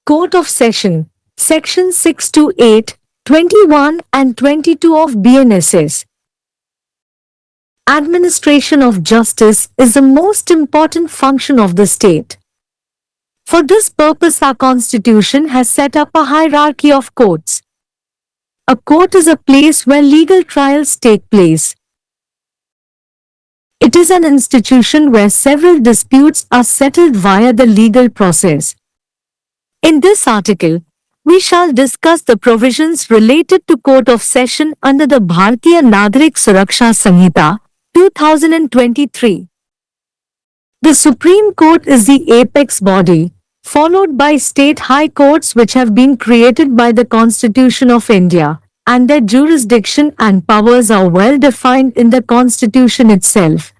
Court of Session, Section 6 to 8, 21 and 22 of BNSS. Administration of justice is the most important function of the state. For this purpose, our Constitution has set up a hierarchy of courts. A court is a place where legal trials take place. It is an institution where several disputes are settled via the legal process. In this article, we shall discuss the provisions related to Court of Session under the Bharatiya Nagarik Suraksha Samhita, 2023. The Supreme Court is the apex body, followed by state high courts which have been created by the Constitution of India, and their jurisdiction and powers are well defined in the Constitution itself.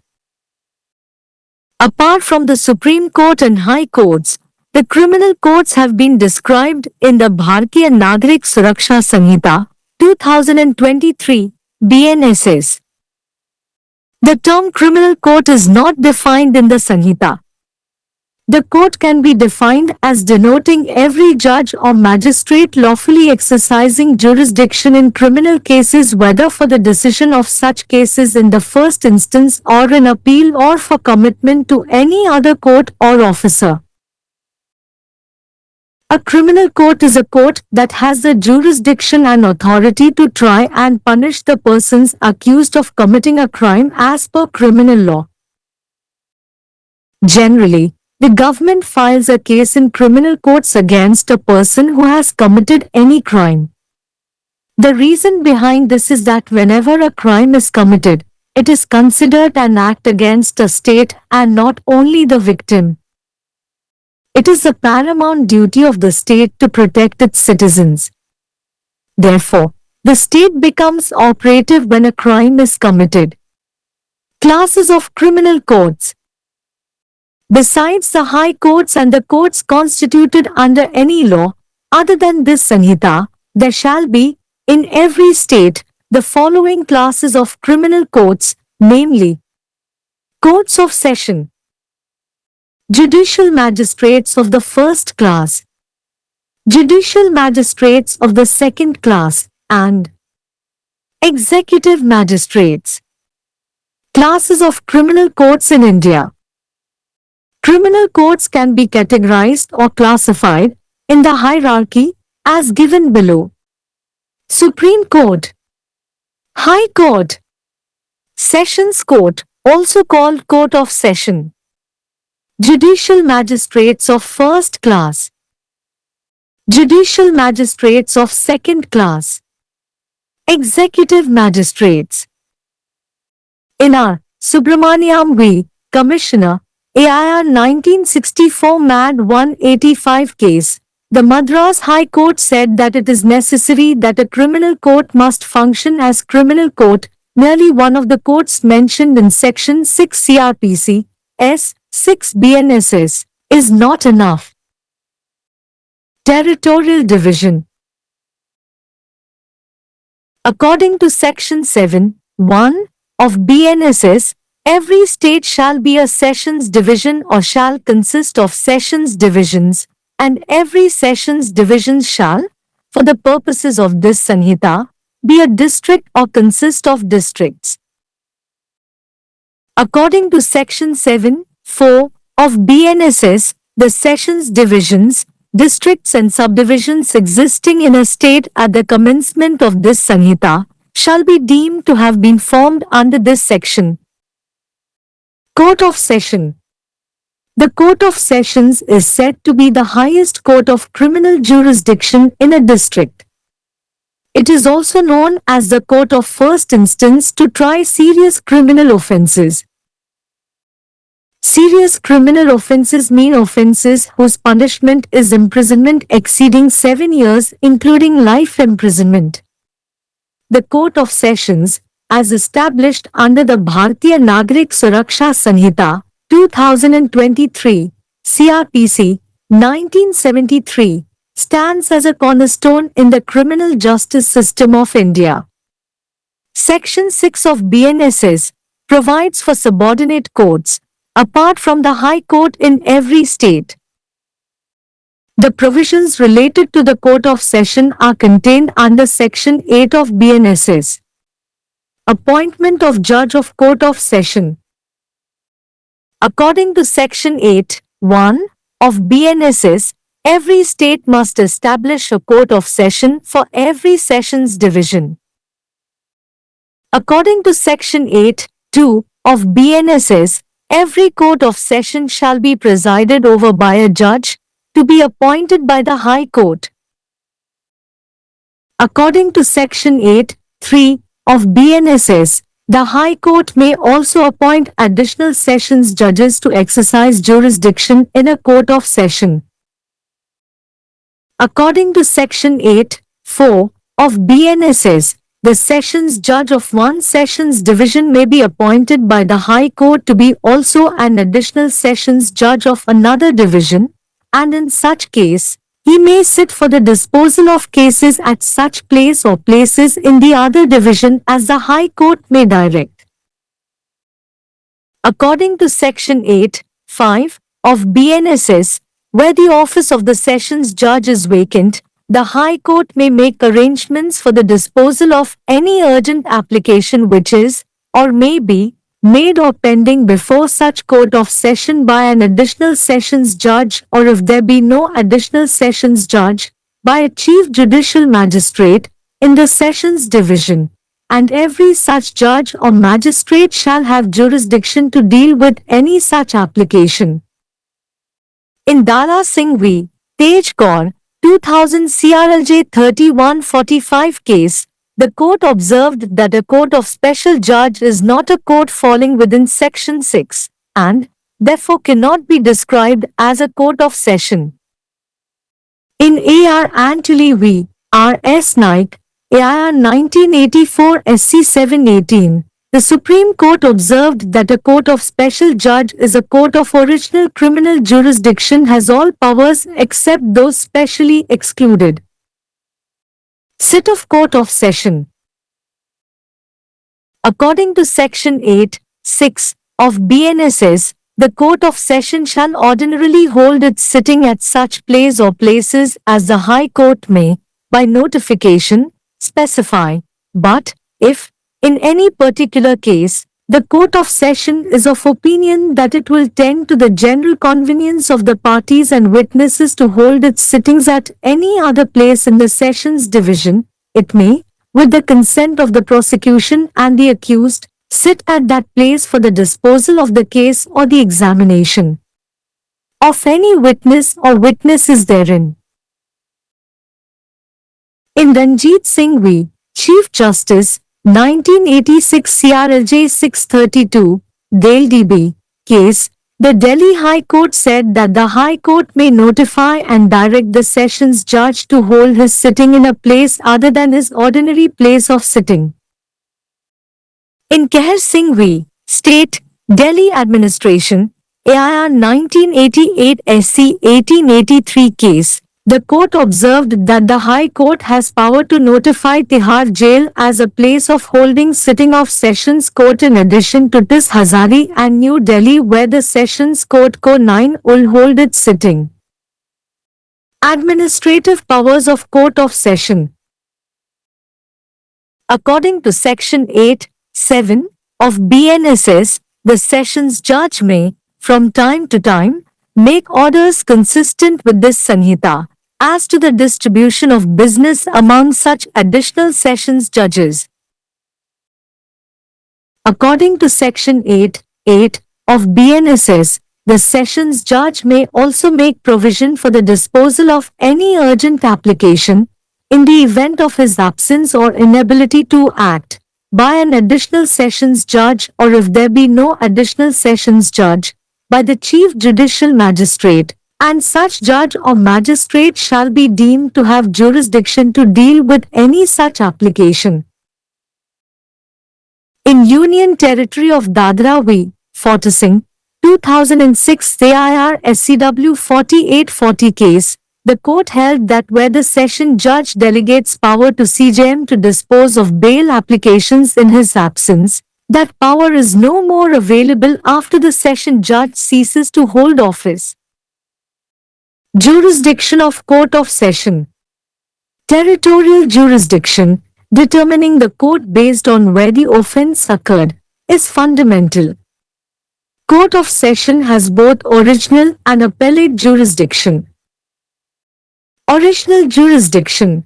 Apart from the Supreme Court and high courts, the criminal courts have been described in the Bharatiya Nagarik Suraksha Samhita, 2023, BNSS. The term criminal court is not defined in the Samhita. The court can be defined as denoting every judge or magistrate lawfully exercising jurisdiction in criminal cases, whether for the decision of such cases in the first instance or in appeal, or for commitment to any other court or officer. A criminal court is a court that has the jurisdiction and authority to try and punish the persons accused of committing a crime as per criminal law. Generally, the government files a case in criminal courts against a person who has committed any crime. The reason behind this is that whenever a crime is committed, it is considered an act against a state and not only the victim. It is the paramount duty of the state to protect its citizens. Therefore, the state becomes operative when a crime is committed. Classes of criminal courts. Besides the high courts and the courts constituted under any law other than this Samhita, there shall be, in every state, the following classes of criminal courts, namely: Courts of Session, Judicial Magistrates of the first class, Judicial Magistrates of the second class, and Executive Magistrates. Classes of criminal courts in India. Criminal courts can be categorized or classified in the hierarchy as given below: Supreme Court, High Court, Sessions Court, also called Court of Session, Judicial Magistrates of first class, Judicial Magistrates of second class, Executive Magistrates. In R. Subramaniam V., Commissioner, AIR 1964 Mad 185 case, the Madras High Court said that it is necessary that a criminal court must function as criminal court. Merely one of the courts mentioned in Section 6 CRPC, S. 6 BNSS, is not enough. Territorial Division. According to Section 7(1) of BNSS, every state shall be a sessions division or shall consist of sessions divisions, and every sessions division shall, for the purposes of this Samhita, be a district or consist of districts. According to Section 7(4) of BNSS, the sessions divisions, districts and subdivisions existing in a state at the commencement of this Samhita shall be deemed to have been formed under this section. Court of Session. The Court of Sessions is said to be the highest court of criminal jurisdiction in a district. It is also known as the Court of First Instance to try serious criminal offences. Serious criminal offences mean offences whose punishment is imprisonment exceeding 7 years, including life imprisonment. The Court of Sessions, as established under the Bharatiya Nagarik Suraksha Samhita, 2023, CRPC, 1973, stands as a cornerstone in the criminal justice system of India. Section 6 of BNSS provides for subordinate courts, apart from the High Court in every state. The provisions related to the Court of Session are contained under Section 8 of BNSS. Appointment of Judge of Court of Session. According to Section 8(1) of BNSS, every state must establish a Court of Session for every Sessions Division. According to Section 8(2) of BNSS, every Court of Session shall be presided over by a judge, to be appointed by the High Court. According to Section 8(3) of BNSS, the High Court may also appoint additional sessions judges to exercise jurisdiction in a Court of Session. According to Section 8(4) of BNSS, the Sessions Judge of one Sessions Division may be appointed by the High Court to be also an additional Sessions Judge of another division, and in such case, he may sit for the disposal of cases at such place or places in the other division as the High Court may direct. According to Section 8(5) of BNSS, where the office of the Sessions Judge is vacant, the High Court may make arrangements for the disposal of any urgent application which is, or may be, made or pending before such Court of Session by an additional Sessions Judge, or if there be no additional Sessions Judge, by a Chief Judicial Magistrate in the Sessions Division, and every such Judge or Magistrate shall have jurisdiction to deal with any such application. In Dara Singh v. Tej Kaur, 2000 CRLJ 3145 case, the court observed that a court of special judge is not a court falling within Section 6, and, therefore cannot be described as a court of session. In A.R. Antuli v. R.S. Naik, AIR 1984 SC 718, the Supreme Court observed that a court of special judge is a court of original criminal jurisdiction, has all powers except those specially excluded. Sit of Court of Session. According to Section 8(6) of BNSS, the Court of Session shall ordinarily hold its sitting at such place or places as the High Court may, by notification, specify, but, if, in any particular case, the Court of Session is of opinion that it will tend to the general convenience of the parties and witnesses to hold its sittings at any other place in the Sessions Division, it may, with the consent of the prosecution and the accused, sit at that place for the disposal of the case or the examination of any witness or witnesses therein. In Ranjit Singh v. Chief Justice, 1986 CRLJ 632, Dale DB, case, the Delhi High Court said that the High Court may notify and direct the Sessions Judge to hold his sitting in a place other than his ordinary place of sitting. In Kehar Singh v. State, Delhi Administration, AIR 1988 SC 1883 case, the court observed that the High Court has power to notify Tihar Jail as a place of holding sitting of Sessions Court in addition to Tis Hazari and New Delhi, where the Sessions Court Co 9 will hold its sitting. Administrative powers of Court of Session. According to Section 8(7) of BNSS, the Sessions Judge may, from time to time, make orders consistent with this Sanhita as to the distribution of business among such additional Sessions Judges. According to Section 8(8) of BNSS, the Sessions Judge may also make provision for the disposal of any urgent application, in the event of his absence or inability to act, by an additional Sessions Judge, or if there be no additional Sessions Judge, by the Chief Judicial Magistrate, and such Judge or Magistrate shall be deemed to have jurisdiction to deal with any such application. In Union Territory of Dadra v. Forte Singh, 2006 CIR SCW 4840 case, the court held that where the Session Judge delegates power to CJM to dispose of bail applications in his absence, that power is no more available after the Session Judge ceases to hold office. Jurisdiction of Court of Session. Territorial jurisdiction, determining the court based on where the offense occurred, is fundamental. Court of Session has both original and appellate jurisdiction. Original jurisdiction.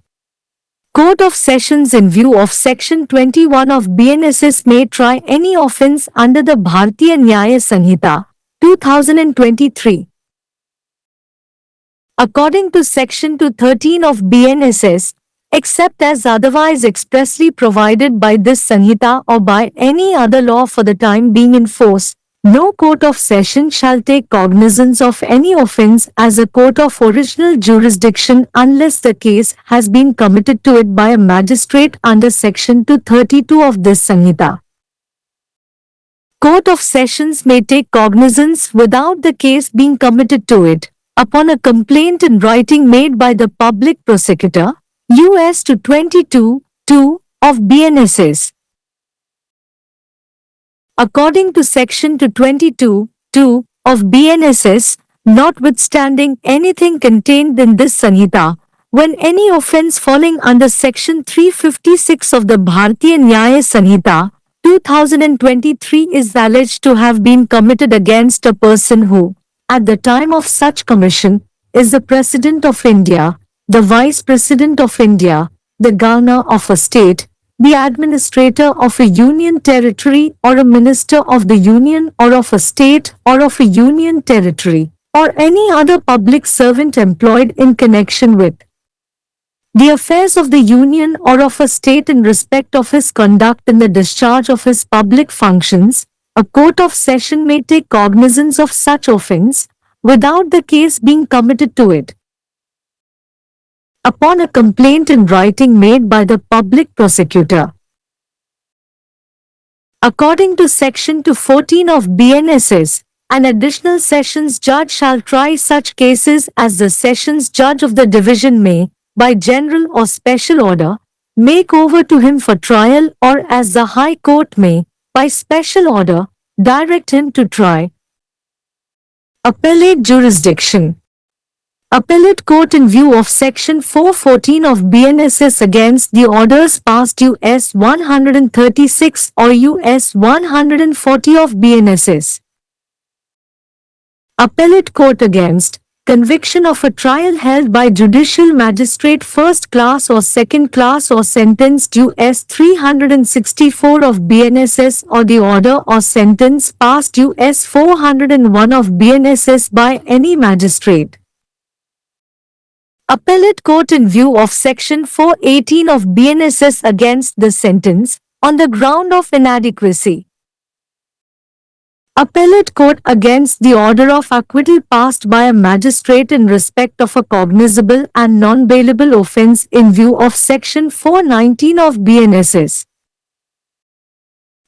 Court of Sessions in view of Section 21 of BNSS may try any offence under the Bharatiya Nyaya Sanhita, 2023. According to Section 213 of BNSS, except as otherwise expressly provided by this Sanhita or by any other law for the time being in force, no court of session shall take cognizance of any offence as a court of original jurisdiction unless the case has been committed to it by a magistrate under Section 232 of this Sanhita. Court of Sessions may take cognizance without the case being committed to it, upon a complaint in writing made by the public prosecutor, US 222(2) of BNSS. According to Section 222(2) of BNSS, notwithstanding anything contained in this Sanhita, when any offence falling under Section 356 of the Bharatiya Nyaya Sanhita, 2023 is alleged to have been committed against a person who, at the time of such commission, is the President of India, the Vice President of India, the Governor of a state, the Administrator of a Union Territory or a Minister of the Union or of a state or of a Union Territory, or any other public servant employed in connection with the affairs of the Union or of a state in respect of his conduct in the discharge of his public functions. A court of session may take cognizance of such offence, without the case being committed to it, upon a complaint in writing made by the public prosecutor. According to Section 214 of BNSS, an additional sessions judge shall try such cases as the sessions judge of the division may, by general or special order, make over to him for trial, or as the High Court may, by special order, direct him to try. Appellate jurisdiction. Appellate court in view of Section 414 of BNSS against the orders passed US 136 or US 140 of BNSS. Appellate court against conviction of a trial held by judicial magistrate first class or second class or sentenced US 364 of BNSS or the order or sentence passed US 401 of BNSS by any magistrate. Appellate court in view of Section 418 of BNSS against the sentence on the ground of inadequacy. Appellate court against the order of acquittal passed by a magistrate in respect of a cognizable and non-bailable offence in view of Section 419 of BNSS.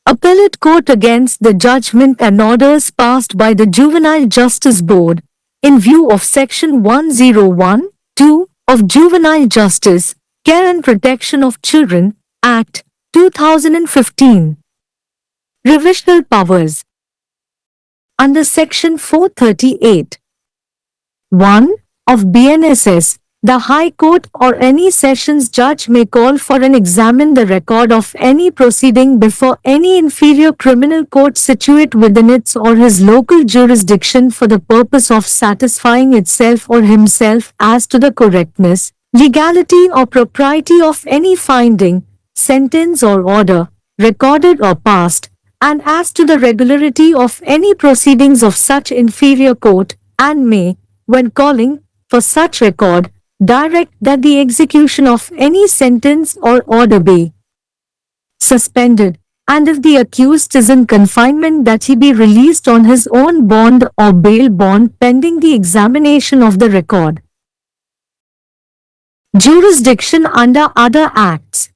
Appellate court against the judgment and orders passed by the Juvenile Justice Board in view of Section 101(2) of Juvenile Justice, Care and Protection of Children, Act, 2015. Revisional powers. Under Section 438 (1) of BNSS, the High Court or any sessions judge may call for and examine the record of any proceeding before any inferior criminal court situate within its or his local jurisdiction for the purpose of satisfying itself or himself as to the correctness, legality or propriety of any finding, sentence or order, recorded or passed, and as to the regularity of any proceedings of such inferior court, and may, when calling for such record, direct that the execution of any sentence or order be suspended, and if the accused is in confinement that he be released on his own bond or bail bond pending the examination of the record. Jurisdiction under other acts.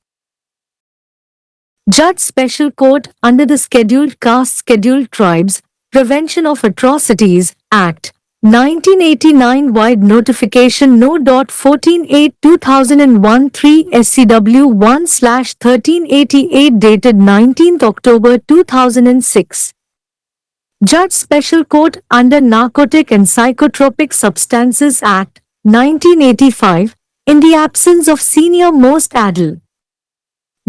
Judge Special Court under the Scheduled Castes Scheduled Tribes Prevention of Atrocities Act, 1989 Wide Notification No. 14/8/2001 3 SCW 1/1388 dated 19th October 2006. Judge Special Court under Narcotic and Psychotropic Substances Act, 1985, in the absence of Senior Most Adl.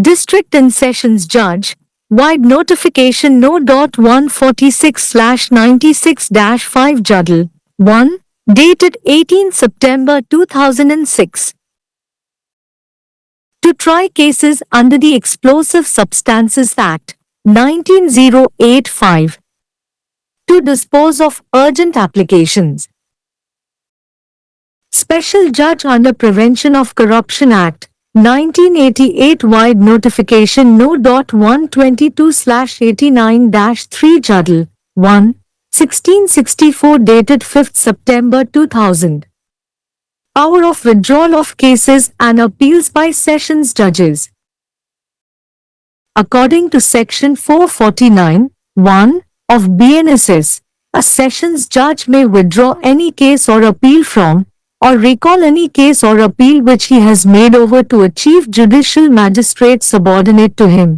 District and Sessions Judge, Wide Notification No. 146/96-5 Judl, 1, dated 18 September 2006. To try cases under the Explosive Substances Act, 19085. To dispose of urgent applications. Special Judge under Prevention of Corruption Act, 1988 Wide Notification No. 122/89-3 Judl, 1, 1664 dated 5th September 2000. Power of withdrawal of cases and appeals by Sessions Judges. According to Section 449, 1, of BNSS, a Sessions Judge may withdraw any case or appeal from, or recall any case or appeal which he has made over to a Chief Judicial Magistrate subordinate to him.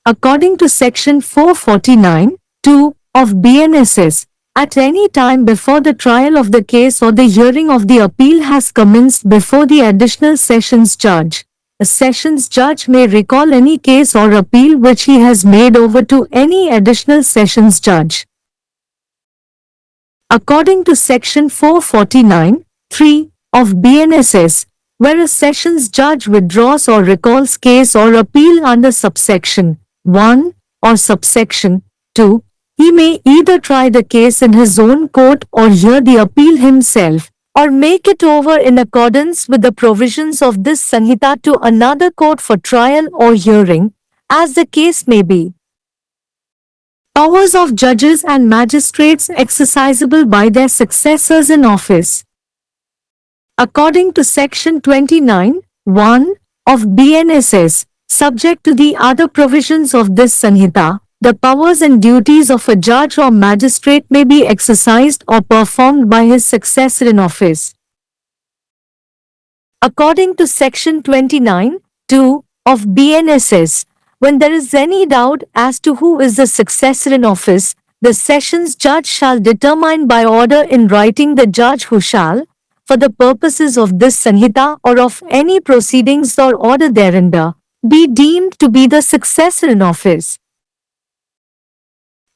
According to Section 449, 2, of BNSS, at any time before the trial of the case or the hearing of the appeal has commenced before the Additional Sessions Judge, a Sessions Judge may recall any case or appeal which he has made over to any Additional Sessions Judge. According to Section 449, 3, of BNSS, where a Sessions Judge withdraws or recalls case or appeal under subsection 1 or subsection 2, he may either try the case in his own court or hear the appeal himself, or make it over in accordance with the provisions of this Sanhita to another court for trial or hearing, as the case may be. Powers of judges and magistrates exercisable by their successors in office. According to Section 29, 1, of BNSS, subject to the other provisions of this Sanhita, the powers and duties of a judge or magistrate may be exercised or performed by his successor in office. According to Section 29, 2, of BNSS, when there is any doubt as to who is the successor in office, the Sessions Judge shall determine by order in writing the judge who shall, for the purposes of this Sanhita or of any proceedings or order thereunder, be deemed to be the successor in office.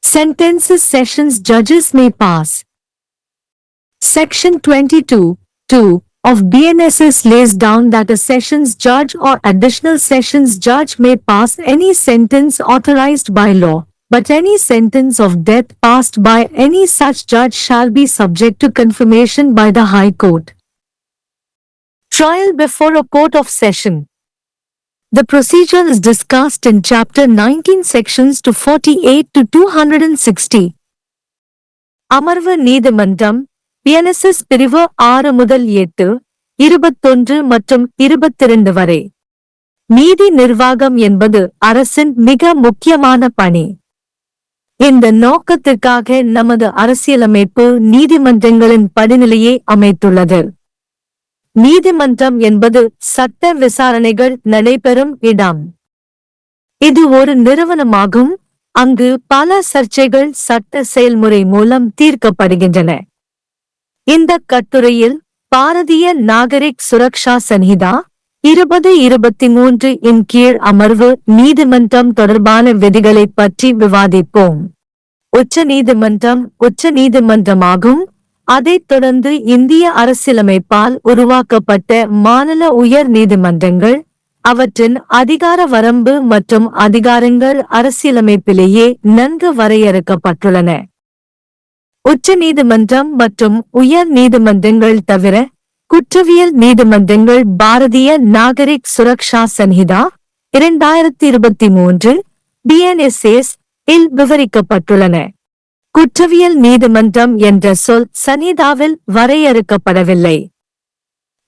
Sentences Sessions Judges may pass. Section 22, 2, of BNSS lays down that a Sessions Judge or Additional Sessions Judge may pass any sentence authorized by law, but any sentence of death passed by any such judge shall be subject to confirmation by the High Court. Trial before a Court of Session. The procedure is discussed in Chapter 19 Sections 248 to 260. அமர்வு நீதிமன்றம் BNSS பிரிவு 6 முதல் 8, 21 மற்றும் 22 வரை. நீதி நிர்வாகம் என்பது அரசின் மிக முக்கியமான பணி. இந்த நோக்கத்திற்காக நமது அரசியலமைப்பு நீதிமன்றங்களின் படிநிலையை அமைத்துள்ளது. நீதிமன்றம் என்பது சட்ட விசாரணைகள் நடைபெறும் இடம். இது ஒரு நிறுவனமாகும், அங்கு பல சர்ச்சைகள் சட்ட செயல்முறை மூலம் தீர்க்கப்படுகின்றன. இந்த கட்டுரையில் பாரதிய நாகரிக் சுரக்ஷா சன்ஹிதா 2023 இன் கீழ் அமர்வு நீதிமன்றம் தொடர்பான விதிகளைப் பற்றி விவாதிப்போம். உச்ச நீதிமன்றமாகும். அதைத் தொடர்ந்து இந்திய அரசியலமைப்பால் உருவாக்கப்பட்ட மாநில உயர் நீதிமன்றங்கள், அவற்றின் அதிகார வரம்பு மற்றும் அதிகாரங்கள் அரசியலமைப்பிலேயே நன்கு வரையறுக்கப்பட்டுள்ளன. உச்ச நீதிமன்றம் மற்றும் உயர் நீதிமன்றங்கள் தவிர குற்றவியல் நீதிமன்றங்கள் பாரதிய நாகரிக் சுரக்ஷா சன்ஹிதா 2023 BNSS இல் விவரிக்கப்பட்டுள்ளன. குற்றவியல் நீதிமன்றம் என்ற சொல் சன்ஹிதாவில் வரையறுக்கப்படவில்லை.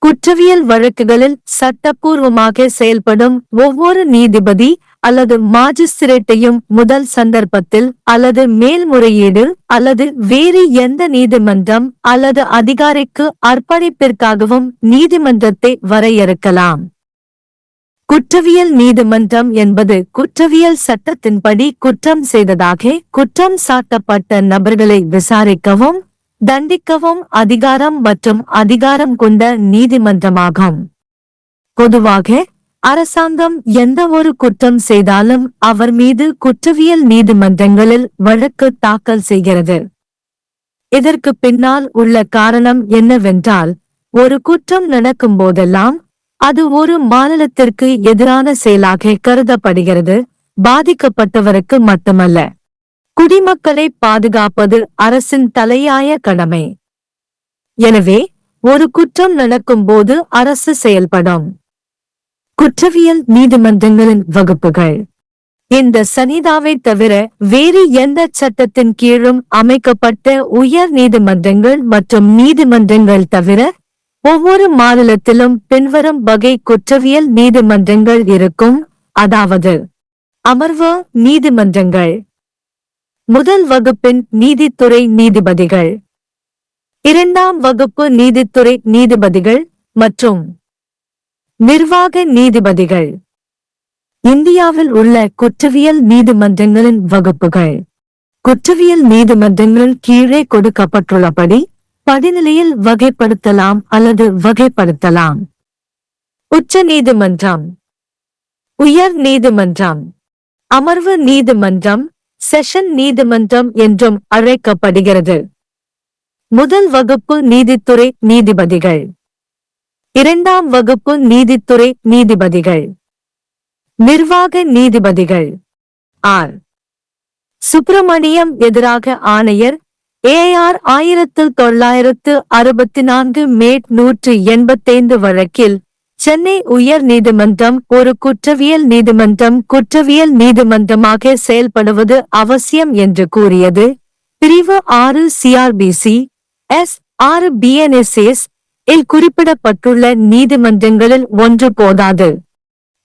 குற்றவியல் வழக்குகளில் சட்டப்பூர்வமாக செயல்படும் ஒவ்வொரு நீதிபதி அல்லது மாஜிஸ்திரேட்டையும் முதல் சந்தர்ப்பத்தில் அல்லது மேல்முறையீடு அல்லது வேறு எந்த நீதிமன்றம் அல்லது அதிகாரிக்கு அர்ப்பணிப்பிற்காகவும் நீதிமன்றத்தை வரையறுக்கலாம். குற்றவியல் நீதிமன்றம் என்பது குற்றவியல் சட்டத்தின்படி குற்றம் செய்ததாக குற்றம் சாட்டப்பட்ட நபர்களை விசாரிக்கவும் தண்டிக்கவும் அதிகாரம் மற்றும் அதிகாரம் கொண்ட நீதிமன்றமாகும். பொதுவாக அரசாங்கம் எந்த ஒரு குற்றம் செய்தாலும் அவர் மீது குற்றவியல் நீதிமன்றங்களில் வழக்கு தாக்கல் செய்கிறது. இதற்கு பின்னால் உள்ள காரணம் என்னவென்றால், ஒரு குற்றம் நடக்கும் போதெல்லாம் அது ஒரு மாநிலத்திற்கு எதிரான செயலாக கருதப்படுகிறது. பாதிக்கப்பட்டவருக்கு மட்டுமல்ல, குடிமக்களை பாதுகாப்பது அரசின் தலையாய கடமை. எனவே ஒரு குற்றம் நடக்கும் போது அரசு செயல்படும். குற்றவியல் நீதிமன்றங்களின் வகுப்புகள் இந்த சனிதாவை தவிர வேறு எந்த சட்டத்தின் கீழும் அமைக்கப்பட்ட உயர் நீதிமன்றங்கள் மற்றும் நீதிமன்றங்கள் தவிர ஒவ்வொரு மாநிலத்திலும் பின்வரும் வகை குற்றவியல் நீதிமன்றங்கள் இருக்கும். அதாவது, அமர்வு நீதிமன்றங்கள், முதல் வகுப்பின் நீதித்துறை நீதிபதிகள், இரண்டாம் வகுப்பு நீதித்துறை நீதிபதிகள் மற்றும் நிர்வாக நீதிபதிகள். இந்தியாவில் உள்ள குற்றவியல் நீதிமன்றங்களின் வகுப்புகள் குற்றவியல் நீதிமன்றங்கள் கீழே கொடுக்கப்பட்டுள்ளபடி படிநிலையில் வகைப்படுத்தலாம் அல்லது வகைப்படுத்தலாம். உச்ச நீதிமன்றம், உயர் நீதிமன்றம், அமர்வு நீதிமன்றம், செஷன் நீதிமன்றம் என்றும் அழைக்கப்படுகிறது. முதல் வகுப்பு நீதித்துறை நீதிபதிகள், இரண்டாம் வகுப்பு நீதித்துறை நீதிபதிகள், நிர்வாக நீதிபதிகள். ஆர். சுப்பிரமணியம் எதிராக ஆணையர் AR 1964 மேட் 185 வழக்கில் சென்னை உயர் நீதிமன்றம் ஒரு குற்றவியல் நீதிமன்றம் குற்றவியல் நீதிமன்றமாக செயல்படுவது அவசியம் என்று கூறியது. பிரிவு 6 CRBC S 6 BNSS இல் குறிப்பிடப்பட்டுள்ள நீதிமன்றங்களில் ஒன்று போதாது.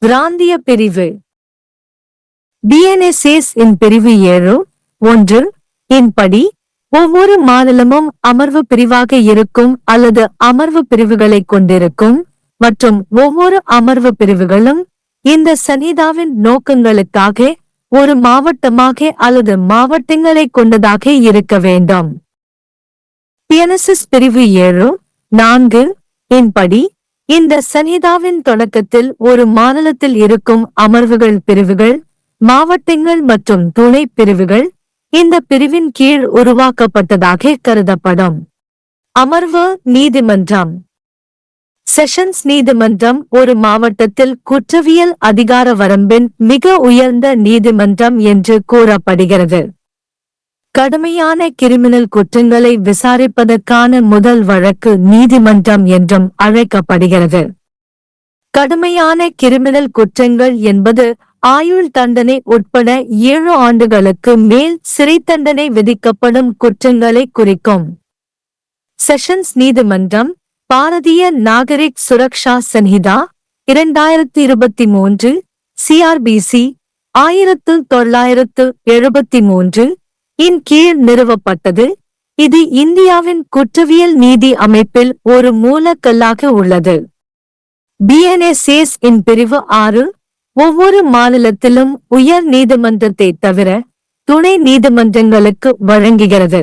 பிராந்திய பிரிவு BNSS இன் பிரிவு 7(1) இன் படி ஒவ்வொரு மாநிலமும் அமர்வு பிரிவாக இருக்கும் அல்லது அமர்வு பிரிவுகளை கொண்டிருக்கும் மற்றும் ஒவ்வொரு அமர்வு பிரிவுகளும் இந்த சனிதாவின் நோக்கங்களுக்காக ஒரு மாவட்டமாக அல்லது மாவட்டங்களை கொண்டதாக இருக்க வேண்டும். BNSS பிரிவு 7(4) இன் படி இந்த சனிதாவின் தொடக்கத்தில் ஒரு மாநிலத்தில் இருக்கும் அமர்வுகள் பிரிவுகள், மாவட்டங்கள் மற்றும் துணை பிரிவுகள் இந்த பிரிவின் கீழ் உருவாக்கப்பட்டதாக கருதப்படும். அமர்வு நீதிமன்றம், செஷன்ஸ் நீதிமன்றம் ஒரு மாவட்டத்தில் குற்றவியல் அதிகார வரம்பின் மிக உயர்ந்த நீதிமன்றம் என்று கூறப்படுகிறது. கடுமையான கிரிமினல் குற்றங்களை விசாரிப்பதற்கான முதல் வழக்கு நீதிமன்றம் என்றும் அழைக்கப்படுகிறது. கடுமையான கிரிமினல் குற்றங்கள் என்பது ஆயுள் தண்டனை உட்பட 7 ஆண்டுகளுக்கு மேல் சிறை தண்டனை விதிக்கப்படும் குற்றங்களை குறிக்கும். செஷன்ஸ் நீதிமன்றம் பாரதிய நாகரிக் சுரக்ஷா சன்ஹிதா 2023 CRBC 1973 இன் கீழ் நிறுவப்பட்டது. இது இந்தியாவின் குற்றவியல் நீதி அமைப்பில் ஒரு மூலக்கல்லாக உள்ளது. BNSS இன் பிரிவு 6 ஒவ்வொரு மாநிலத்திலும் உயர் நீதிமன்றத்தை தவிர துணை நீதிமன்றங்களுக்கு வழங்குகிறது.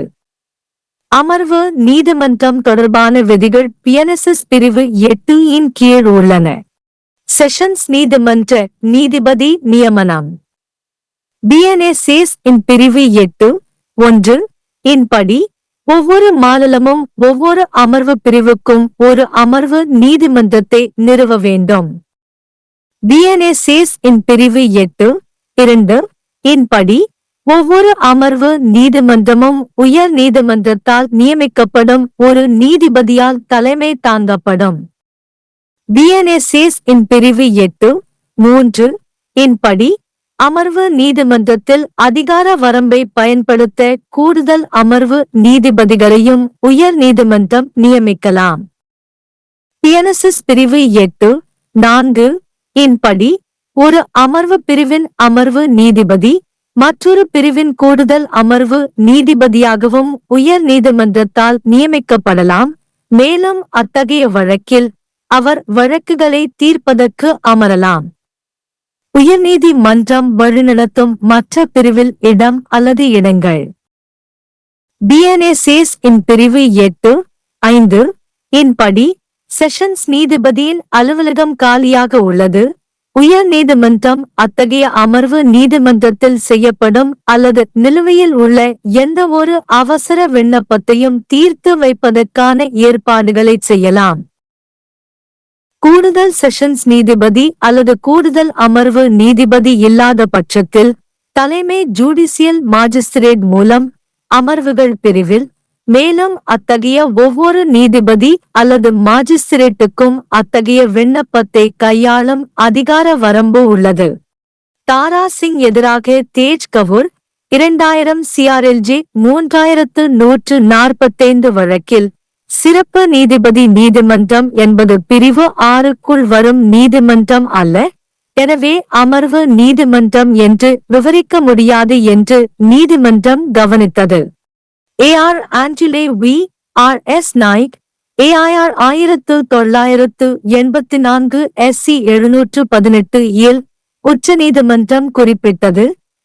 அமர்வு நீதிமன்றம் தொடர்பான விதிகள் BNSS பிரிவு 8 இன் கீழ் உள்ளன. செஷன்ஸ் நீதிமன்ற நீதிபதி நியமனம் BNSS இன் பிரிவு 8(1) இன் படி ஒவ்வொரு மாநிலமும் ஒவ்வொரு அமர்வு பிரிவுக்கும் ஒரு அமர்வு நீதிமன்றத்தை நிறுவ வேண்டும். BNSS இன் பிரிவு 8(2) இன் படி ஒவ்வொரு அமர்வு நீதிமன்றமும் உயர் நீதிமன்றத்தால் நியமிக்கப்படும் ஒரு நீதிபதியால் தலைமை தாங்கப்படும். BNSS இன் பிரிவு 8(3) இன் படி அமர்வு நீதிமன்றத்தில் அதிகார வரம்பை பயன்படுத்த கூடுதல் அமர்வு நீதிபதிகளையும் உயர் நீதிமன்றம் நியமிக்கலாம். BNSS பிரிவு 8(4) இன் படி ஒரு அமர்வு பிரிவின் அமர்வு நீதிபதி மற்றொரு பிரிவின் கூடுதல் அமர்வு நீதிபதியாகவும் உயர் நீதிமன்றத்தால் நியமிக்கப்படலாம். மேலும் அத்தகைய வழக்கில் அவர் வழக்குகளை தீர்ப்பதற்கு அமரலாம். உயர்நீதிமன்றம் வழிநடத்தும் மற்ற பிரிவில் இடம் அல்லது இடங்கள். BNSS இன் பிரிவு 8(5) இன் படி செஷன்ஸ் நீதிபதியின் அலுவலகம் காலியாக உள்ளது. உயர் நீதிமன்றம் அத்தகைய அமர்வு நீதிமன்றத்தில் செய்யப்படும் அல்லது நிலுவையில் உள்ள எந்த ஒரு அவசர விண்ணப்பத்தையும் தீர்த்து வைப்பதற்கான ஏற்பாடுகளை செய்யலாம். கூடுதல் செஷன்ஸ் நீதிபதி அல்லது கூடுதல் அமர்வு நீதிபதி இல்லாத பட்சத்தில் தலைமை ஜுடிஷியல் மாஜிஸ்திரேட் மூலம் அமர்வுகள் பிரிவில், மேலும் அத்தகைய ஒவ்வொரு நீதிபதி அல்லது மாஜிஸ்திரேட்டுக்கும் அத்தகைய விண்ணப்பத்தை கையாளும் அதிகார வரம்பு உள்ளது. தாரா சிங் எதிராக தேஜ் கபூர் 2000 CRLG 3145 வழக்கில் சிறப்பு நீதிபதி நீதிமன்றம் என்பது பிரிவு 6க்குள் வரும் நீதிமன்றம் அல்ல, எனவே அமர்வு நீதிமன்றம் என்று விவரிக்க முடியாது என்று நீதிமன்றம் கவனித்தது. AR Antulay v. R.S. Nayak AIR 1984 SC 718 இல் உச்சநீதிமன்றம் குறிப்பிட்டது,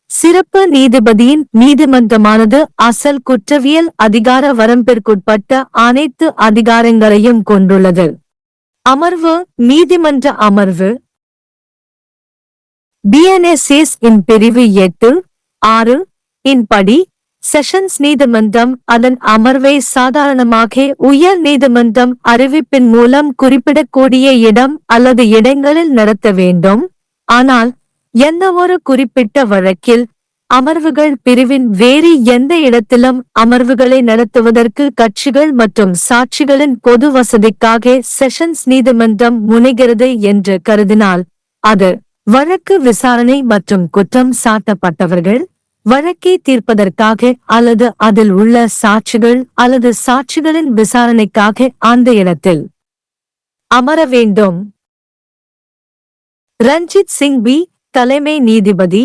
சிறப்பு நீதிபதியின் நீதிமன்றமானது அசல் குற்றவியல் அதிகார வரம்பிற்குட்பட்ட அனைத்து அதிகாரங்களையும் கொண்டுள்ளது. அமர்வு நீதிமன்ற அமர்வு. BNSS இன் பிரிவு 8(6) இன் படி செஷன்ஸ் நீதிமன்றம் அதன் அமர்வை சாதாரணமாக உயர் நீதிமன்றம் அறிவிப்பின் மூலம் குறிப்பிடக்கூடிய இடம் அல்லது இடங்களில் நடத்த வேண்டும். ஆனால் எந்தவொரு குறிப்பிட்ட வழக்கில் அமர்வுகள் பிரிவின் வேறு எந்த இடத்திலும் அமர்வுகளை நடத்துவதற்கு கட்சிகள் மற்றும் சாட்சிகளின் பொது வசதிக்காக செஷன்ஸ் நீதிமன்றம் முனைகிறது என்று கருதினால், அது வழக்கு விசாரணை மற்றும் குற்றம் சாட்டப்பட்டவர்கள் வழக்கை தீர்ப்பதற்காக அல்லது அதில் உள்ள சாட்சிகள் அல்லது சாட்சிகளின் விசாரணைக்காக அந்த இடத்தில் அமர வேண்டும். ரஞ்சித் சிங் பி. தலைமை நீதிபதி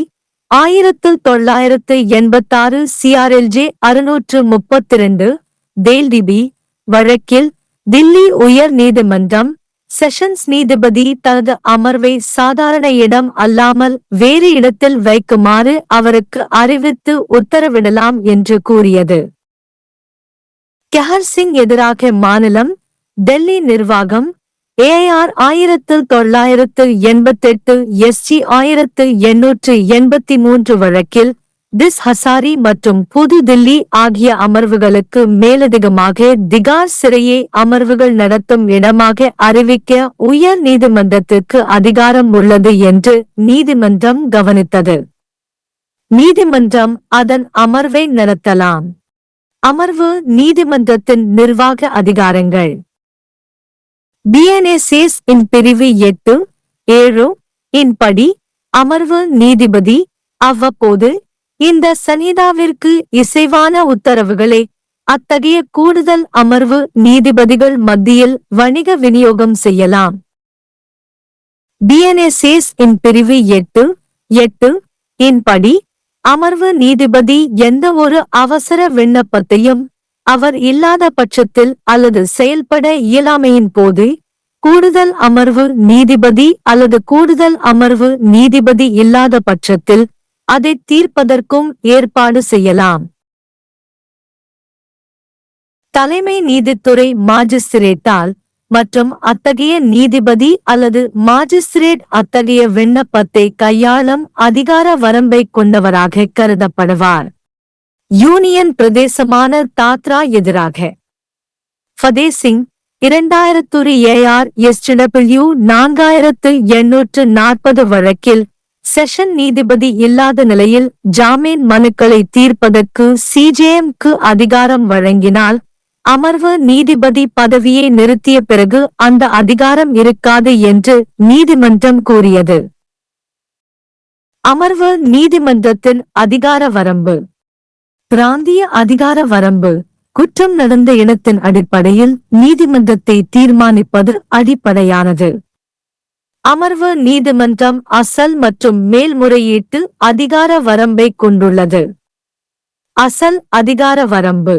1986 CRLG 632 டெல்டி வழக்கில் தில்லி உயர் நீதிமன்றம் செஷன்ஸ் நீதிபதி தனது அமர்வை சாதாரண இடம் அல்லாமல் வேறு இடத்தில் வைக்குமாறு அவருக்கு அறிவித்து உத்தரவிடலாம் என்று கூறியது. கெஹர் சிங் எதிராக மாநிலம் டெல்லி நிர்வாகம் AIR 1988 SG 1883 வழக்கில் திஸ் ஹசாரி மற்றும் புது தில்லி ஆகிய அமர்வுகளுக்கு மேலதிகமாக திகார் சிறையை அமர்வுகள் நடத்தும் இடமாக அறிவிக்க உயர் நீதிமன்றத்திற்கு அதிகாரம் உள்ளது என்று நீதிமன்றம் கவனித்தது. நீதிமன்றம் அதன் அமர்வை நடத்தலாம். அமர்வு நீதிமன்றத்தின் நிர்வாக அதிகாரங்கள். BNSS இன் பிரிவு 8(7) இன் படி அமர்வு நீதிபதி அவ்வப்போது இந்த சன்னிதாவிற்கு இசைவான உத்தரவுகளை அத்தகைய கூடுதல் அமர்வு நீதிபதிகள் மத்தியில் வணிக விநியோகம் செய்யலாம். BNSS இன் பிரிவு 8(8) இன் படி அமர்வு நீதிபதி எந்த ஒரு அவசர விண்ணப்பத்தையும் அவர் இல்லாத பட்சத்தில் அல்லது செயல்பட இயலாமையின் போது கூடுதல் அமர்வு நீதிபதி அல்லது கூடுதல் அமர்வு நீதிபதி இல்லாத பட்சத்தில் அதை தீர்ப்பதற்கும் ஏற்பாடு செய்யலாம். தலைமை நீதித்துறை மாஜிஸ்திரேட்டால் மற்றும் அத்தகைய நீதிபதி அல்லது மாஜிஸ்திரேட் அத்தகைய விண்ணப்பத்தை கையாளும் அதிகார வரம்பை கொண்டவராக கருதப்படுவார். யூனியன் பிரதேசமான தாத்ரா எதிராக ஃபதே சிங் 2000 AR SW 4840 வழக்கில் செஷன் நீதிபதி இல்லாத நிலையில் ஜாமீன் மனுக்களை தீர்ப்பதற்கு CJM-க்கு அதிகாரம் வழங்கினால் அமர்வு நீதிபதி பதவியை நிறுத்திய பிறகு அந்த அதிகாரம் இருக்காது என்று நீதிமன்றம் கூறியது. அமர்வு நீதிமன்றத்தின் அதிகார வரம்பு. பிராந்திய அதிகார வரம்பு குற்றம் நடந்த இடத்தின் அடிப்படையில் நீதிமன்றத்தை தீர்மானிப்பது அடிப்படையானது. அமர்வு நீதிமன்றம் அசல் மற்றும் மேல்முறையீட்டு அதிகார வரம்பை கொண்டுள்ளது. அசல் அதிகார வரம்பு.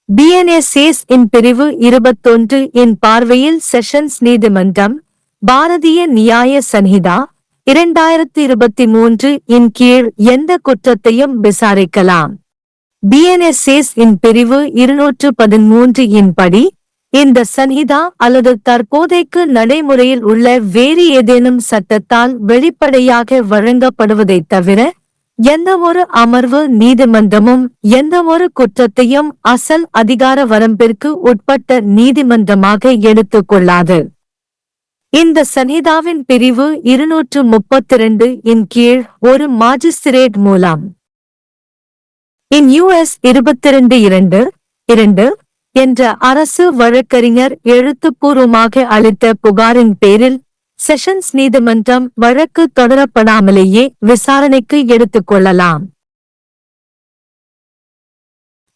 BNSS இன் பிரிவு 21 இன் பார்வையில் செஷன்ஸ் நீதிமன்றம் பாரதிய நியாய சன்ஹிதா 2023 இன் கீழ் எந்த குற்றத்தையும் விசாரிக்கலாம். BNSS இன் பிரிவு 213 இன் படி இந்த சன்ஹிதா அல்லது தற்போதைக்கு நடைமுறையில் உள்ள வேறு ஏதேனும் சட்டத்தால் வெளிப்படையாக வழங்கப்படுவதைத் தவிர எந்தவொரு அமர்வு நீதிமன்றமும் எந்தவொரு குற்றத்தையும் அசல் அதிகார வரம்பிற்கு உட்பட்ட நீதிமன்றமாக எடுத்துக் கொள்ளாது. இந்த சன்ஹிதாவின் பிரிவு 232 இன் கீழ் ஒரு மாஜிஸ்திரேட் மூலம் இன் US 22(2) என்ற அரசு வழக்கறிஞர் எழுத்துப்பூர்வமாக அளித்த புகாரின் பேரில் செஷன்ஸ் நீதிமன்றம் வழக்கு தொடரப்படாமலேயே விசாரணைக்கு எடுத்துக் கொள்ளலாம்.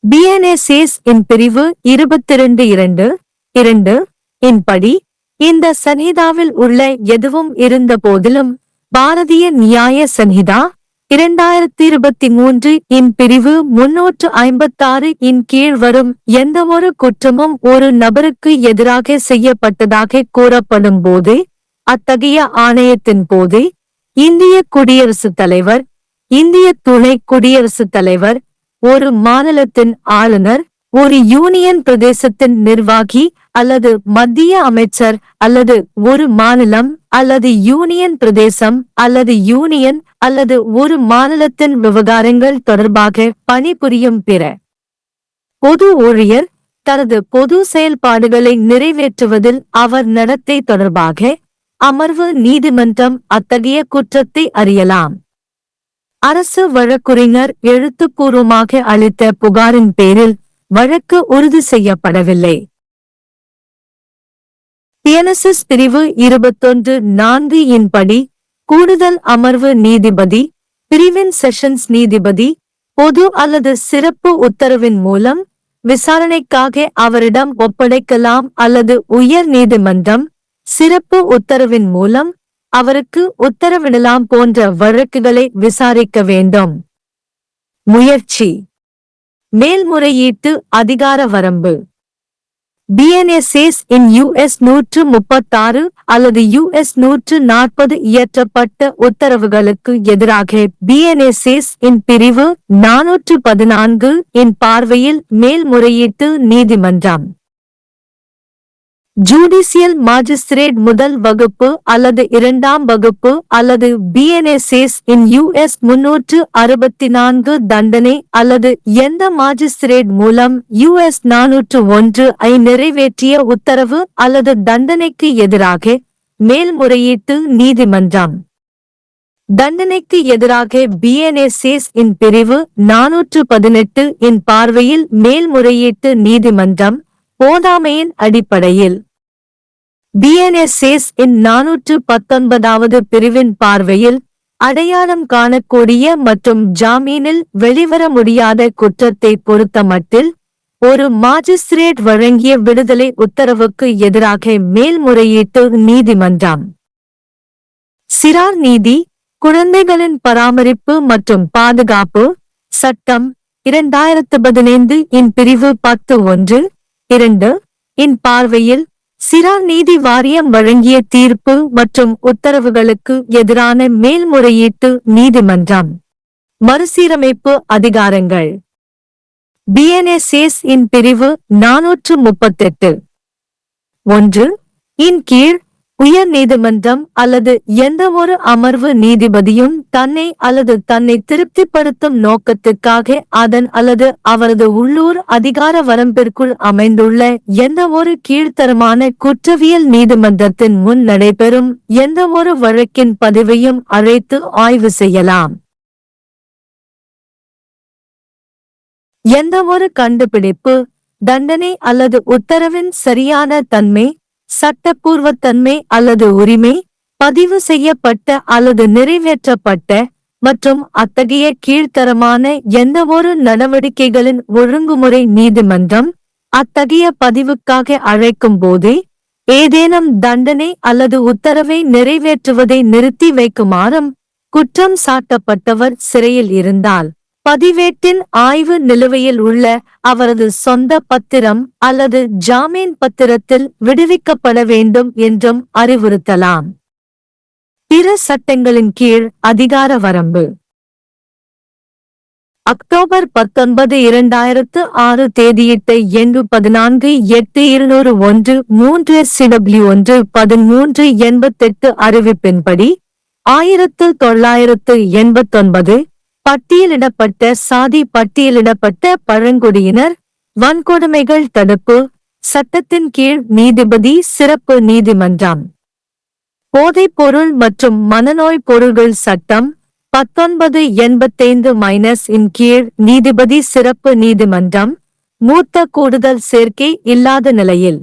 BNSS இன் பிரிவு 22(2) இன் படி இந்த சன்ஹிதாவில் உள்ள எதுவும் இருந்த போதிலும் பாரதிய நியாய சன்ஹிதா 2023 இன் பிரிவு 356 இன் கீழ் வரும் எந்தவொரு குற்றமும் ஒரு நபருக்கு எதிராக செய்யப்பட்டதாக கூறப்படும் போது அத்தகைய ஆணையத்தின் போது இந்திய குடியரசுத் தலைவர், இந்திய துணை குடியரசுத் தலைவர், ஒரு மாநிலத்தின் ஆளுநர், ஒரு யூனியன் பிரதேசத்தின் நிர்வாகி அல்லது மத்திய அமைச்சர் அல்லது ஒரு மாநிலம் அல்லது யூனியன் பிரதேசம் அல்லது யூனியன் அல்லது ஒரு மாநிலத்தின் விவகாரங்கள் தொடர்பாக பணிபுரியும் பிற பொது ஊழியர் தனது பொது செயல்பாடுகளை நிறைவேற்றுவதில் அவர் நடத்தை தொடர்பாக அமர்வு நீதிமன்றம் அத்தகைய குற்றத்தை அறியலாம். அரசு வழக்குரைஞர் எழுத்துப்பூர்வமாக அளித்த புகாரின் பேரில் வழக்கு உறுதி செய்யப்படவில்லை. BNSS பிரிவு 21(4) இன் படி கூடுதல் அமர்வு நீதிபதி பிரிவின் செஷன்ஸ் நீதிபதி பொது அல்லது சிறப்பு உத்தரவின் மூலம் விசாரணைக்காக அவரிடம் ஒப்படைக்கலாம் அல்லது உயர் நீதிமன்றம் சிறப்பு உத்தரவின் மூலம் அவருக்கு உத்தரவிடலாம் போன்ற வழக்குகளை விசாரிக்க வேண்டும். முயற்சி மேல்முறையீட்டு அதிகார வரம்பு BNSS இன் US 136 அல்லது US 140 இயற்றப்பட்ட உத்தரவுகளுக்கு எதிராக BNSS இன் பிரிவு 414 இன் பார்வையில் மேல்முறையீட்டு நீதிமன்றம் ஜுடிஷியல் மாஜிஸ்திரேட் முதல் வகுப்பு அல்லது இரண்டாம் வகுப்பு அல்லது BNSS இன் US 364 தண்டனை அல்லது எந்த மாஜிஸ்திரேட் மூலம் US 401 ஐ நிறைவேற்றிய உத்தரவு அல்லது தண்டனைக்கு எதிராக மேல்முறையீட்டு நீதிமன்றம் தண்டனைக்கு எதிராக BNSS இன் பிரிவு 418 இன் பார்வையில் மேல்முறையீட்டு நீதிமன்றம் போதாமையின் அடிப்படையில் BNSS இன் 419வது பிரிவின் பார்வையில் அடையாளம் காணக்கூடிய மற்றும் ஜாமீனில் வெளிவர முடியாத குற்றத்தை பொறுத்தமட்டில் ஒரு மாஜிஸ்திரேட் வழங்கிய விடுதலை உத்தரவுக்கு எதிராக மேல்முறையீட்டு நீதிமன்றம் சிறார் நீதி, குழந்தைகளின் பராமரிப்பு மற்றும் பாதுகாப்பு சட்டம் 2015 இன் பிரிவு 10(1)(2) இன் பார்வையில் சிறார் நீதி வாரியம் வழங்கிய தீர்ப்பு மற்றும் உத்தரவுகளுக்கு எதிரான மேல்முறையீட்டு நீதிமன்றம் மறுசீரமைப்பு அதிகாரங்கள் BNSS இன் பிரிவு 438(1) இன் கீழ் உயர் நீதிமன்றம் அல்லது எந்தவொரு அமர்வு நீதிபதியும் தன்னை அல்லது தன்னை திருப்திப்படுத்தும் நோக்கத்திற்காக அதன் அல்லது அவரது உள்ளூர் அதிகார வரம்பிற்குள் அமைந்துள்ள எந்தவொரு கீழ்த்தரமான குற்றவியல் நீதிமன்றத்தின் முன் நடைபெறும் எந்தவொரு வழக்கின் பதிவையும் அழைத்து ஆய்வு செய்யலாம். எந்தவொரு கண்டுபிடிப்பு, தண்டனை அல்லது உத்தரவின் சரியான தன்மை, சட்டப்பூர்வத்தன்மை அல்லது உரிமை, பதிவு செய்யப்பட்ட அல்லது நிறைவேற்றப்பட்ட மற்றும் அத்தகைய கீழ்த்தரமான எந்தவொரு நடவடிக்கைகளின் ஒழுங்குமுறை நீதிமன்றம் அத்தகைய பதிவுக்காக அழைக்கும் போதே ஏதேனும் தண்டனை அல்லது உத்தரவை நிறைவேற்றுவதை நிறுத்தி வைக்குமாறும் குற்றம் சாட்டப்பட்டவர் சிறையில் இருந்தால் பதிவேட்டின் ஆய்வு நிலுவையில் உள்ள அவரது சொந்த பத்திரம் அல்லது ஜாமீன் பத்திரத்தில் விடுவிக்கப்பட வேண்டும் என்றும் அறிவுறுத்தலாம். பிற சட்டங்களின் கீழ் அதிகார வரம்பு. அக்டோபர் 19, 2006 தேதியிட்ட எண் 14-8201-3SCW-1-1388 அறிவிப்பின்படி 1989 பட்டியலிடப்பட்ட சாதி பட்டியலிடப்பட்ட பழங்குடியினர் வன்கொடுமைகள் தடுப்பு சட்டத்தின் கீழ் நீதிபதி சிறப்பு நீதிமன்றம். போதைப்பொருள் மற்றும் மனநோய் பொருள்கள் சட்டம் 1985 இன் கீழ் நீதிபதி சிறப்பு நீதிமன்றம் மூத்த கூடுதல் சேர்க்கை இல்லாத நிலையில்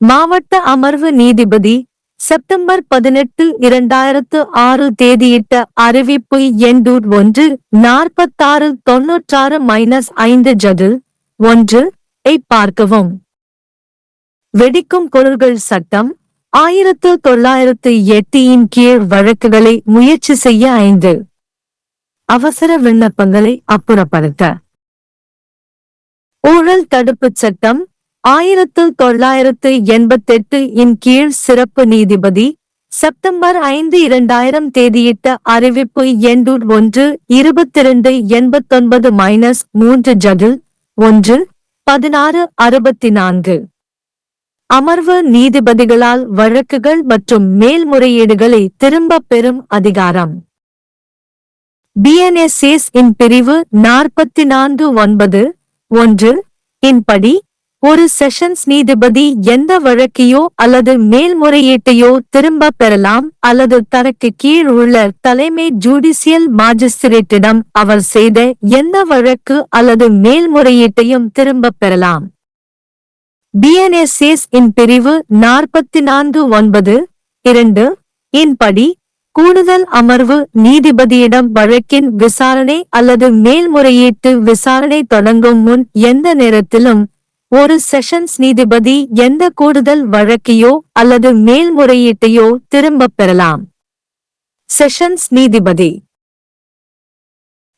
மாவட்ட அமர்வு நீதிபதி செப்டம்பர் 18, 2006 தேதியிட்ட அறிவிப்பு எண் 1-4696-5 ஜடில் 1 ஐ பார்க்கவும். வெடிக்கும் பொருள்கள் சட்டம் 1908 இன் கீழ் வழக்குகளை முயற்சி செய்ய 5 அவசர விண்ணப்பங்களை அப்புறப்படுத்த. ஊழல் தடுப்புச் சட்டம் 1988 இன் கீழ் சிறப்பு நீதிபதி செப்டம்பர் 5, 2000 தேதியிட்ட அறிவிப்பு எண் 1-2289-3 ஜடில் 1 1664 அமர்வு நீதிபதிகளால் வழக்குகள் மற்றும் மேல்முறையீடுகளை திரும்பப் பெறும் அதிகாரம். BNSS இன் பிரிவு 44(9) இன் படி ஒரு செஷன்ஸ் நீதிபதி எந்த வழக்கையோ அல்லது மேல்முறையீட்டையோ திரும்பப் பெறலாம் அல்லது தனக்கு கீழ் உள்ள தலைமை ஜுடிஷியல் மாஜிஸ்திரேட்டிடம் அவர் செய்த எந்த வழக்கு அல்லது மேல்முறையீட்டையும் திரும்பப் பெறலாம். BNSS இன் பிரிவு 44(9) இன் படி கூடுதல் அமர்வு நீதிபதியிடம் வழக்கின் விசாரணை அல்லது மேல்முறையீட்டு விசாரணை தொடங்கும் முன் எந்த நேரத்திலும் ஒரு செஷன்ஸ் நீதிபதி எந்த கூடுதல் வழக்கையோ அல்லது மேல்முறையீட்டையோ திரும்பப் பெறலாம். செஷன்ஸ் நீதிபதி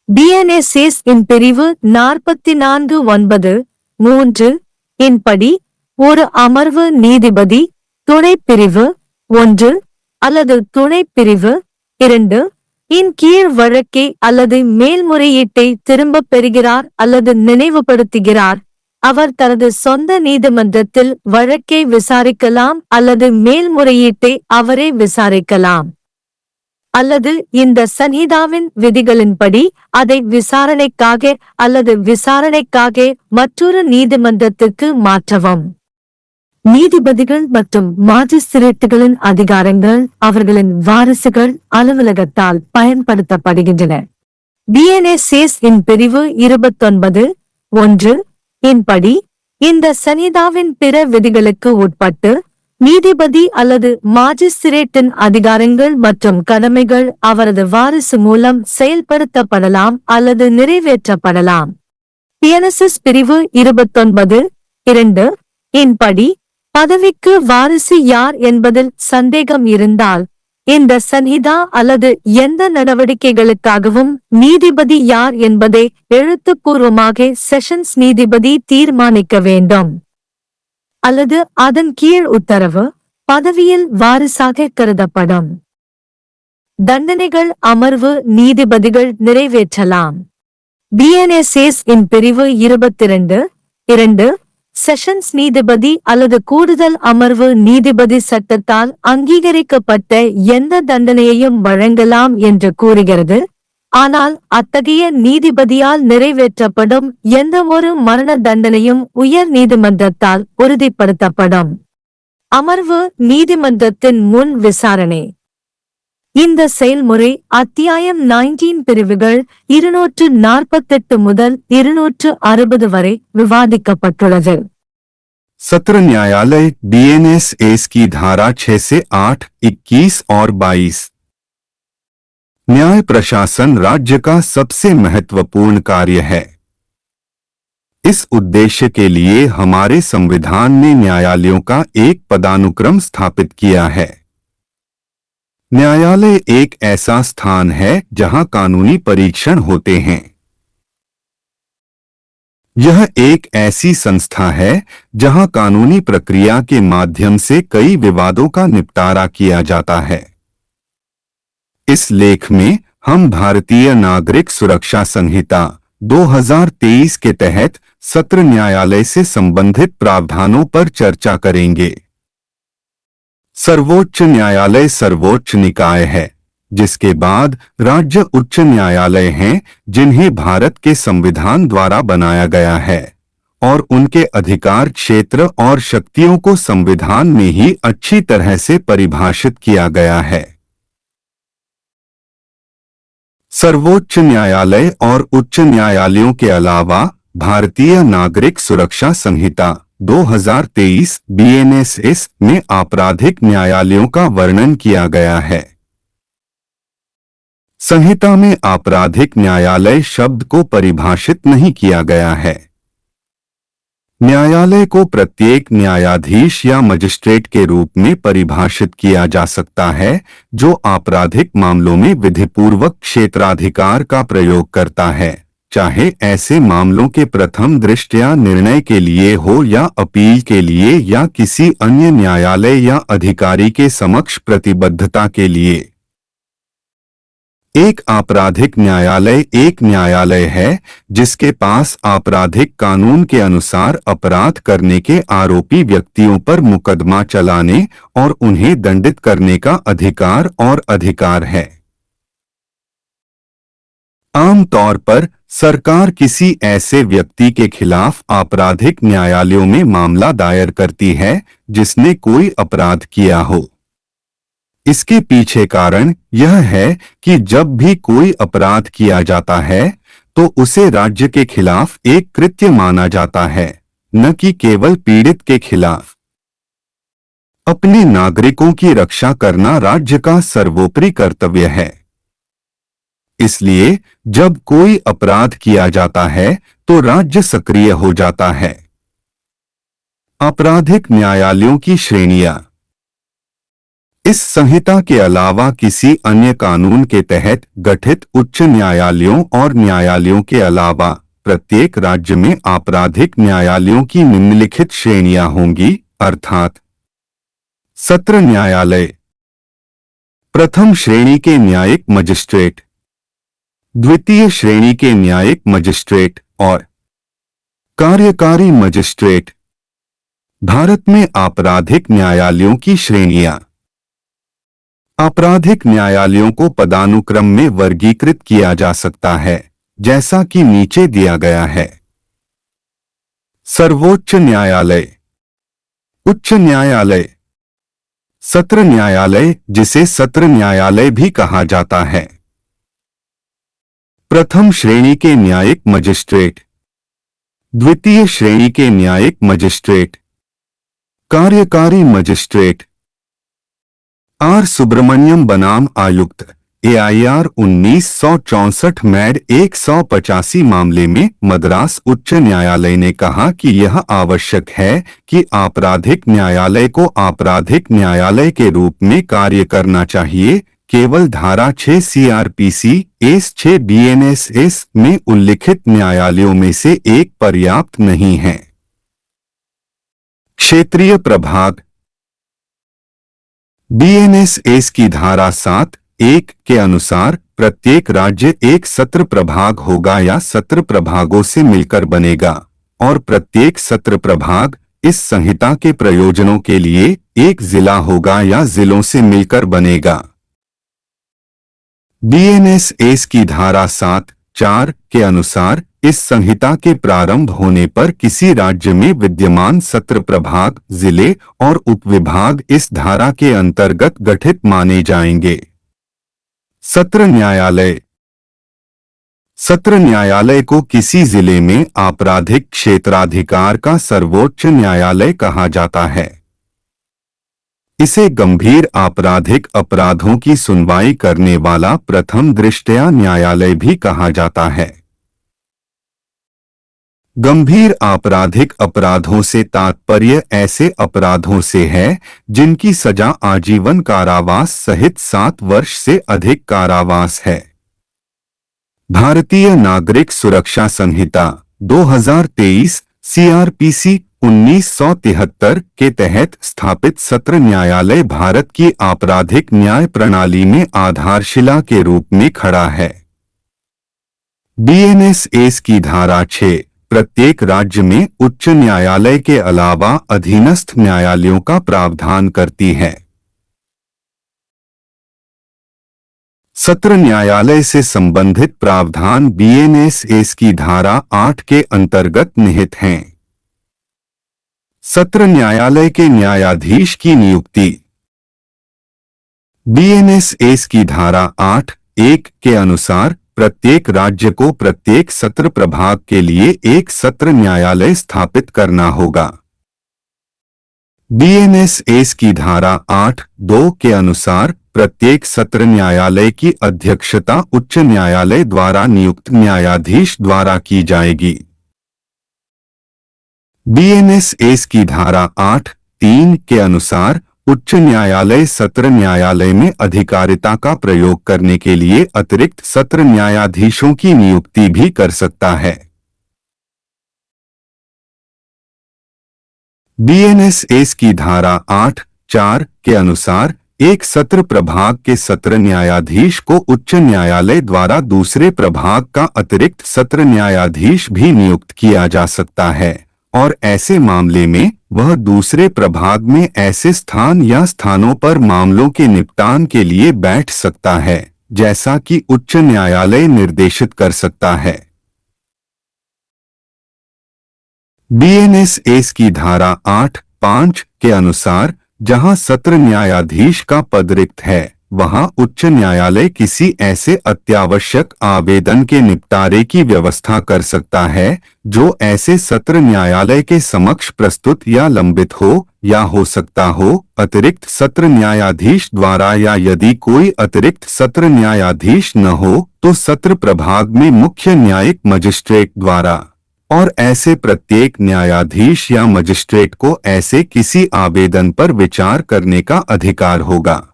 BNSS இன் பிரிவு 44(9) இன் படி ஒரு அமர்வு நீதிபதி துணைப்பிரிவு 1 அல்லது துணைப்பிரிவு 2 இன் கீழ் வழக்கை அல்லது மேல்முறையீட்டை திரும்பப் பெறுகிறார் அல்லது நினைவுபடுத்துகிறார். அவர் தனது சொந்த நீதிமன்றத்தில் வழக்கை விசாரிக்கலாம் அல்லது மேல்முறையீட்டை அவரே விசாரிக்கலாம் அல்லது இந்த சன்ஹிதாவின் விதிகளின்படி அதை விசாரணைக்காக அல்லது விசாரணைக்காக மற்றொரு நீதிமன்றத்திற்கு மாற்றவும். நீதிபதிகள் மற்றும் மாஜிஸ்திரேட்டுகளின் அதிகாரங்கள் அவர்களின் வாரிசுகள் அலுவலகத்தால் பயன்படுத்தப்படுகின்றன. BNSS இன் பிரிவு 29(1) இன் படி இந்த சன்ஹிதாவின் பிற விதிகளுக்கு உட்பட்டு நீதிபதி அல்லது மாஜிஸ்திரேட்டின் அதிகாரங்கள் மற்றும் கடமைகள் அவரது வாரிசு மூலம் செயல்படுத்தப்படலாம் அல்லது நிறைவேற்றப்படலாம். BNSS பிரிவு 29(2) இன் படி பதவிக்கு வாரிசு யார் என்பதில் சந்தேகம் இருந்தால் இந்த சன்ஹிதா அல்லது எந்த நடவடிக்கைகளுக்காகவும் நீதிபதி யார் என்பதை எழுத்துப்பூர்வமாக செஷன்ஸ் நீதிபதி தீர்மானிக்க வேண்டும் அல்லது அதன் கீழ் உத்தரவு பதவியில் வாரிசாக கருதப்படும். தண்டனைகள் அமர்வு நீதிபதிகள் நிறைவேற்றலாம். BNSS இன் பிரிவு 22(2) செஷன்ஸ் நீதிபதி அல்லது கூடுதல் அமர்வு நீதிபதி சட்டத்தால் அங்கீகரிக்கப்பட்ட எந்த தண்டனையையும் வழங்கலாம் என்று கூறுகிறது. ஆனால் அத்தகைய நீதிபதியால் நிறைவேற்றப்படும் எந்தவொரு மரண தண்டனையும் உயர் நீதிமன்றத்தால் உறுதிப்படுத்தப்படும். அமர்வு நீதிமன்றத்தின் முன் விசாரணை. இந்த செயல்முறை அத்தியாயம் 19 பிரிவுகள் 248 முதல் 260 வரை விவாதிக்கப்பட்டுள்ளது. सत्र न्यायालय BNSS की धारा 6 से 8, 21 और 22। न्याय प्रशासन राज्य का सबसे महत्वपूर्ण कार्य है। इस उद्देश्य के लिए हमारे संविधान ने न्यायालयों का एक पदानुक्रम स्थापित किया है। न्यायालय एक ऐसा स्थान है जहां कानूनी परीक्षण होते हैं। यह एक ऐसी संस्था है जहां कानूनी प्रक्रिया के माध्यम से कई विवादों का निपटारा किया जाता है। इस लेख में हम भारतीय नागरिक सुरक्षा संहिता 2023 के तहत सत्र न्यायालय से संबंधित प्रावधानों पर चर्चा करेंगे। सर्वोच्च न्यायालय सर्वोच्च निकाय है, जिसके बाद राज्य उच्च न्यायालय हैं, जिन्हें भारत के संविधान द्वारा बनाया गया है और उनके अधिकार क्षेत्र और शक्तियों को संविधान में ही अच्छी तरह से परिभाषित किया गया है। सर्वोच्च न्यायालय और उच्च न्यायालयों के अलावा भारतीय नागरिक सुरक्षा संहिता 2023 BNSS में आपराधिक न्यायालयों का वर्णन किया गया है। संहिता में आपराधिक न्यायालय शब्द को परिभाषित नहीं किया गया है। न्यायालय को प्रत्येक न्यायाधीश या मजिस्ट्रेट के रूप में परिभाषित किया जा सकता है, जो आपराधिक मामलों में विधिपूर्वक क्षेत्राधिकार का प्रयोग करता है, चाहे ऐसे मामलों के प्रथम दृष्टया निर्णय के लिए हो या अपील के लिए या किसी अन्य न्यायालय या अधिकारी के समक्ष प्रतिबद्धता के लिए। एक आपराधिक न्यायालय एक न्यायालय है जिसके पास आपराधिक कानून के अनुसार अपराध करने के आरोपी व्यक्तियों पर मुकदमा चलाने और उन्हें दंडित करने का अधिकार है। आमतौर पर सरकार किसी ऐसे व्यक्ति के खिलाफ आपराधिक न्यायालयों में मामला दायर करती है जिसने कोई अपराध किया हो। इसके पीछे कारण यह है कि जब भी कोई अपराध किया जाता है तो उसे राज्य के खिलाफ एक कृत्य माना जाता है, न कि केवल पीड़ित के खिलाफ। अपने नागरिकों की रक्षा करना राज्य का सर्वोपरि कर्तव्य है। इसलिए जब कोई अपराध किया जाता है तो राज्य सक्रिय हो जाता है। आपराधिक न्यायालयों की श्रेणियां। इस संहिता के अलावा किसी अन्य कानून के तहत गठित उच्च न्यायालयों और न्यायालयों के अलावा प्रत्येक राज्य में आपराधिक न्यायालयों की निम्नलिखित श्रेणियां होंगी, अर्थात सत्र न्यायालय, प्रथम श्रेणी के न्यायिक मजिस्ट्रेट, द्वितीय श्रेणी के न्यायिक मजिस्ट्रेट और कार्यकारी मजिस्ट्रेट। भारत में आपराधिक न्यायालयों की श्रेणियां। आपराधिक न्यायालयों को पदानुक्रम में वर्गीकृत किया जा सकता है, जैसा कि नीचे दिया गया है। सर्वोच्च न्यायालय, उच्च न्यायालय, सत्र न्यायालय जिसे सत्र न्यायालय भी कहा जाता है, प्रथम श्रेणी के न्यायिक मजिस्ट्रेट, द्वितीय श्रेणी के न्यायिक मजिस्ट्रेट, कार्यकारी मजिस्ट्रेट। आर सुब्रमण्यम बनाम आयुक्त AIR 1964 मैड 185 मामले में मद्रास उच्च न्यायालय ने कहा कि यह आवश्यक है कि आपराधिक न्यायालय को आपराधिक न्यायालय के रूप में कार्य करना चाहिए। केवल धारा 6 CRPC एस 6 BNSS में उल्लिखित न्यायालयों में से एक पर्याप्त नहीं है। क्षेत्रीय प्रभाग। BNSS की धारा 7(1) के अनुसार प्रत्येक राज्य एक सत्र प्रभाग होगा या सत्र प्रभागों से मिलकर बनेगा और प्रत्येक सत्र प्रभाग इस संहिता के प्रयोजनों के लिए एक जिला होगा या जिलों से मिलकर बनेगा। BNSS की धारा 7(4) के अनुसार इस संहिता के प्रारंभ होने पर किसी राज्य में विद्यमान सत्र प्रभाग, जिले और उपविभाग इस धारा के अंतर्गत गठित माने जाएंगे। सत्र न्यायालय। सत्र न्यायालय को किसी जिले में आपराधिक क्षेत्राधिकार का सर्वोच्च न्यायालय कहा जाता है। इसे गंभीर आपराधिक अपराधों की सुनवाई करने वाला प्रथम दृष्टया न्यायालय भी कहा जाता है। गंभीर आपराधिक अपराधों से तात्पर्य ऐसे अपराधों से है जिनकी सजा आजीवन कारावास सहित 7 वर्ष से अधिक कारावास है। भारतीय नागरिक सुरक्षा संहिता 2023 सीआरपीसी 1973 के तहत स्थापित सत्र न्यायालय भारत की आपराधिक न्याय प्रणाली में आधारशिला के रूप में खड़ा है। बीएनएस की धारा 6 प्रत्येक राज्य में उच्च न्यायालय के अलावा अधीनस्थ न्यायालयों का प्रावधान करती है। सत्र न्यायालय से संबंधित प्रावधान बीएनएस की धारा 8 के अंतर्गत निहित हैं। सत्र न्यायालय के न्यायाधीश की नियुक्ति बीएनएस की धारा 8(1) के अनुसार प्रत्येक राज्य को प्रत्येक सत्र प्रभाग के लिए एक सत्र न्यायालय स्थापित करना होगा। बीएनएस की धारा 8(2) के अनुसार प्रत्येक सत्र न्यायालय की अध्यक्षता उच्च न्यायालय द्वारा नियुक्त न्यायाधीश द्वारा की जाएगी। बीएनएस की धारा 8(3) के अनुसार उच्च न्यायालय सत्र न्यायालय में अधिकारिता का प्रयोग करने के लिए अतिरिक्त सत्र न्यायाधीशों की नियुक्ति भी कर सकता है। बीएनएस की धारा 8(4) के अनुसार एक सत्र प्रभाग के सत्र न्यायाधीश को उच्च न्यायालय द्वारा दूसरे प्रभाग का अतिरिक्त सत्र न्यायाधीश भी नियुक्त किया जा सकता है और ऐसे मामले में वह दूसरे प्रभाग में ऐसे स्थान या स्थानों पर मामलों के निपटान के लिए बैठ सकता है जैसा कि उच्च न्यायालय निर्देशित कर सकता है। बीएनएस की धारा 8(5) के अनुसार जहां सत्र न्यायाधीश का पद रिक्त है वहां उच्च न्यायालय किसी ऐसे अत्यावश्यक आवेदन के निपटारे की व्यवस्था कर सकता है जो ऐसे सत्र न्यायालय के समक्ष प्रस्तुत या लंबित हो या हो सकता हो अतिरिक्त सत्र न्यायाधीश द्वारा, या यदि कोई अतिरिक्त सत्र न्यायाधीश न हो तो सत्र प्रभाग में मुख्य न्यायिक मजिस्ट्रेट द्वारा, और ऐसे प्रत्येक न्यायाधीश या मजिस्ट्रेट को ऐसे किसी आवेदन पर विचार करने का अधिकार होगा।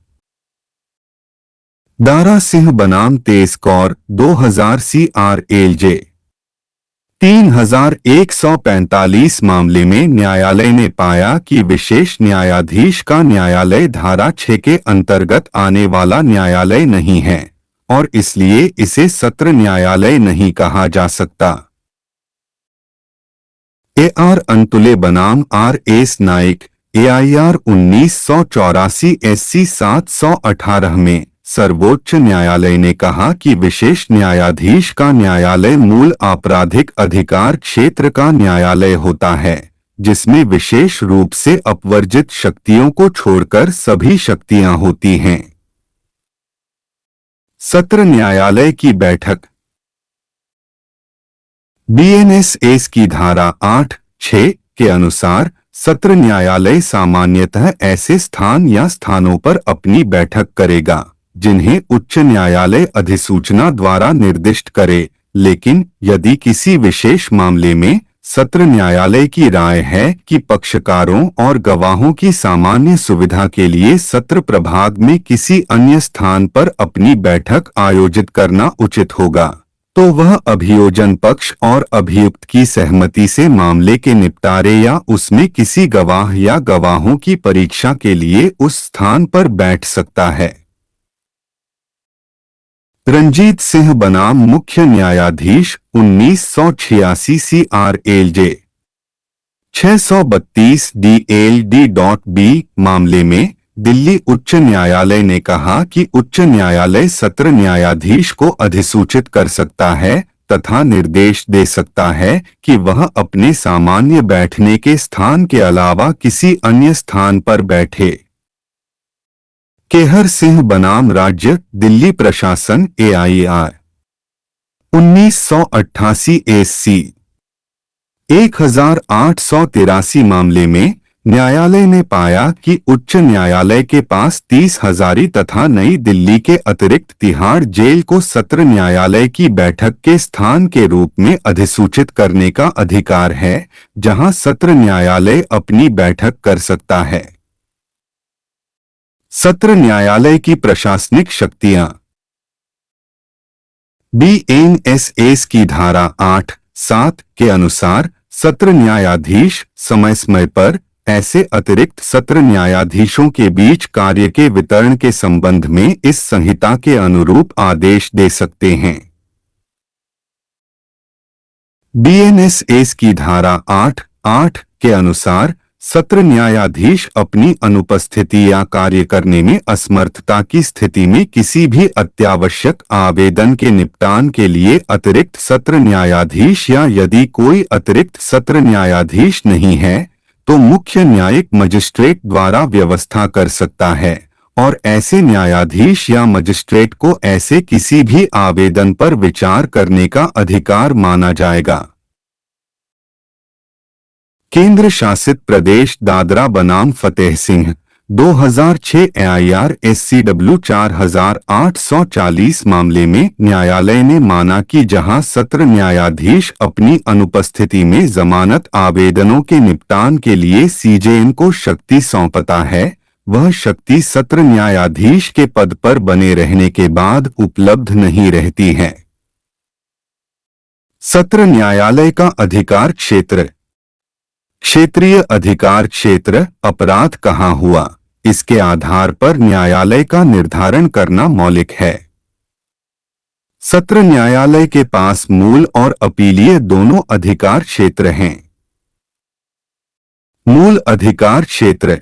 दारा सिंह बनाम तेज कौर 2000 CRLJ 3145 मामले में न्यायालय ने पाया कि विशेष न्यायाधीश का न्यायालय धारा 6 के अंतर्गत आने वाला न्यायालय नहीं है और इसलिए इसे सत्र न्यायालय नहीं कहा जा सकता। AR अंतुले बनाम RS नाइक AIR 1984 SC 718 में सर्वोच्च न्यायालय ने कहा कि विशेष न्यायाधीश का न्यायालय मूल आपराधिक अधिकार क्षेत्र का न्यायालय होता है जिसमें विशेष रूप से अपवर्जित शक्तियों को छोड़कर सभी शक्तियां होती हैं। सत्र न्यायालय की बैठक बीएनएस की धारा 8(6) के अनुसार सत्र न्यायालय सामान्यतः ऐसे स्थान या स्थानों पर अपनी बैठक करेगा जिन्हें उच्च न्यायालय अधिसूचना द्वारा निर्दिष्ट करे, लेकिन यदि किसी विशेष मामले में सत्र न्यायालय की राय है कि पक्षकारों और गवाहों की सामान्य सुविधा के लिए सत्र प्रभाग में किसी अन्य स्थान पर अपनी बैठक आयोजित करना उचित होगा तो वह अभियोजन पक्ष और अभियुक्त की सहमति से मामले के निपटारे या उसमें किसी गवाह या गवाहों की परीक्षा के लिए उस स्थान पर बैठ सकता है। रंजीत सिंह बनाम मुख्य न्यायाधीश 1986 CRLJ 632 DLD.B मामले में दिल्ली उच्च न्यायालय ने कहा कि उच्च न्यायालय सत्र न्यायाधीश को अधिसूचित कर सकता है तथा निर्देश दे सकता है कि वह अपने सामान्य बैठने के स्थान के अलावा किसी अन्य स्थान पर बैठे। केहर सिंह बनाम राज्य दिल्ली प्रशासन AIR 1988 SC 1883 मामले में न्यायालय ने पाया कि उच्च न्यायालय के पास 30 हजारी तथा नई दिल्ली के अतिरिक्त तिहाड़ जेल को सत्र न्यायालय की बैठक के स्थान के रूप में अधिसूचित करने का अधिकार है जहां सत्र न्यायालय अपनी बैठक कर सकता है। सत्र न्यायालय की प्रशासनिक शक्तियां बीएनएस की धारा 8(7) के अनुसार सत्र न्यायाधीश समय समय पर ऐसे अतिरिक्त सत्र न्यायाधीशों के बीच कार्य के वितरण के संबंध में इस संहिता के अनुरूप आदेश दे सकते हैं। बीएनएसएस की धारा 8(8) के अनुसार सत्र न्यायाधीश अपनी अनुपस्थिति या कार्य करने में असमर्थता की स्थिति में किसी भी अत्यावश्यक आवेदन के निपटान के लिए अतिरिक्त सत्र न्यायाधीश या यदि कोई अतिरिक्त सत्र न्यायाधीश नहीं है तो मुख्य न्यायिक मजिस्ट्रेट द्वारा व्यवस्था कर सकता है और ऐसे न्यायाधीश या मजिस्ट्रेट को ऐसे किसी भी आवेदन पर विचार करने का अधिकार माना जाएगा। केंद्र शासित प्रदेश दादरा बनाम फतेह सिंह 2006 AIR SCW 4840 मामले में न्यायालय ने माना कि जहां सत्र न्यायाधीश अपनी अनुपस्थिति में जमानत आवेदनों के निपटान के लिए CJN को शक्ति सौंपता है, वह शक्ति सत्र न्यायाधीश के पद पर बने रहने के बाद उपलब्ध नहीं रहती है। सत्र न्यायालय का अधिकार क्षेत्र। क्षेत्रीय अधिकार क्षेत्र अपराध कहाँ हुआ, इसके आधार पर न्यायालय का निर्धारण करना मौलिक है। सत्र न्यायालय के पास मूल और अपीलीय दोनों अधिकार क्षेत्र हैं। मूल अधिकार क्षेत्र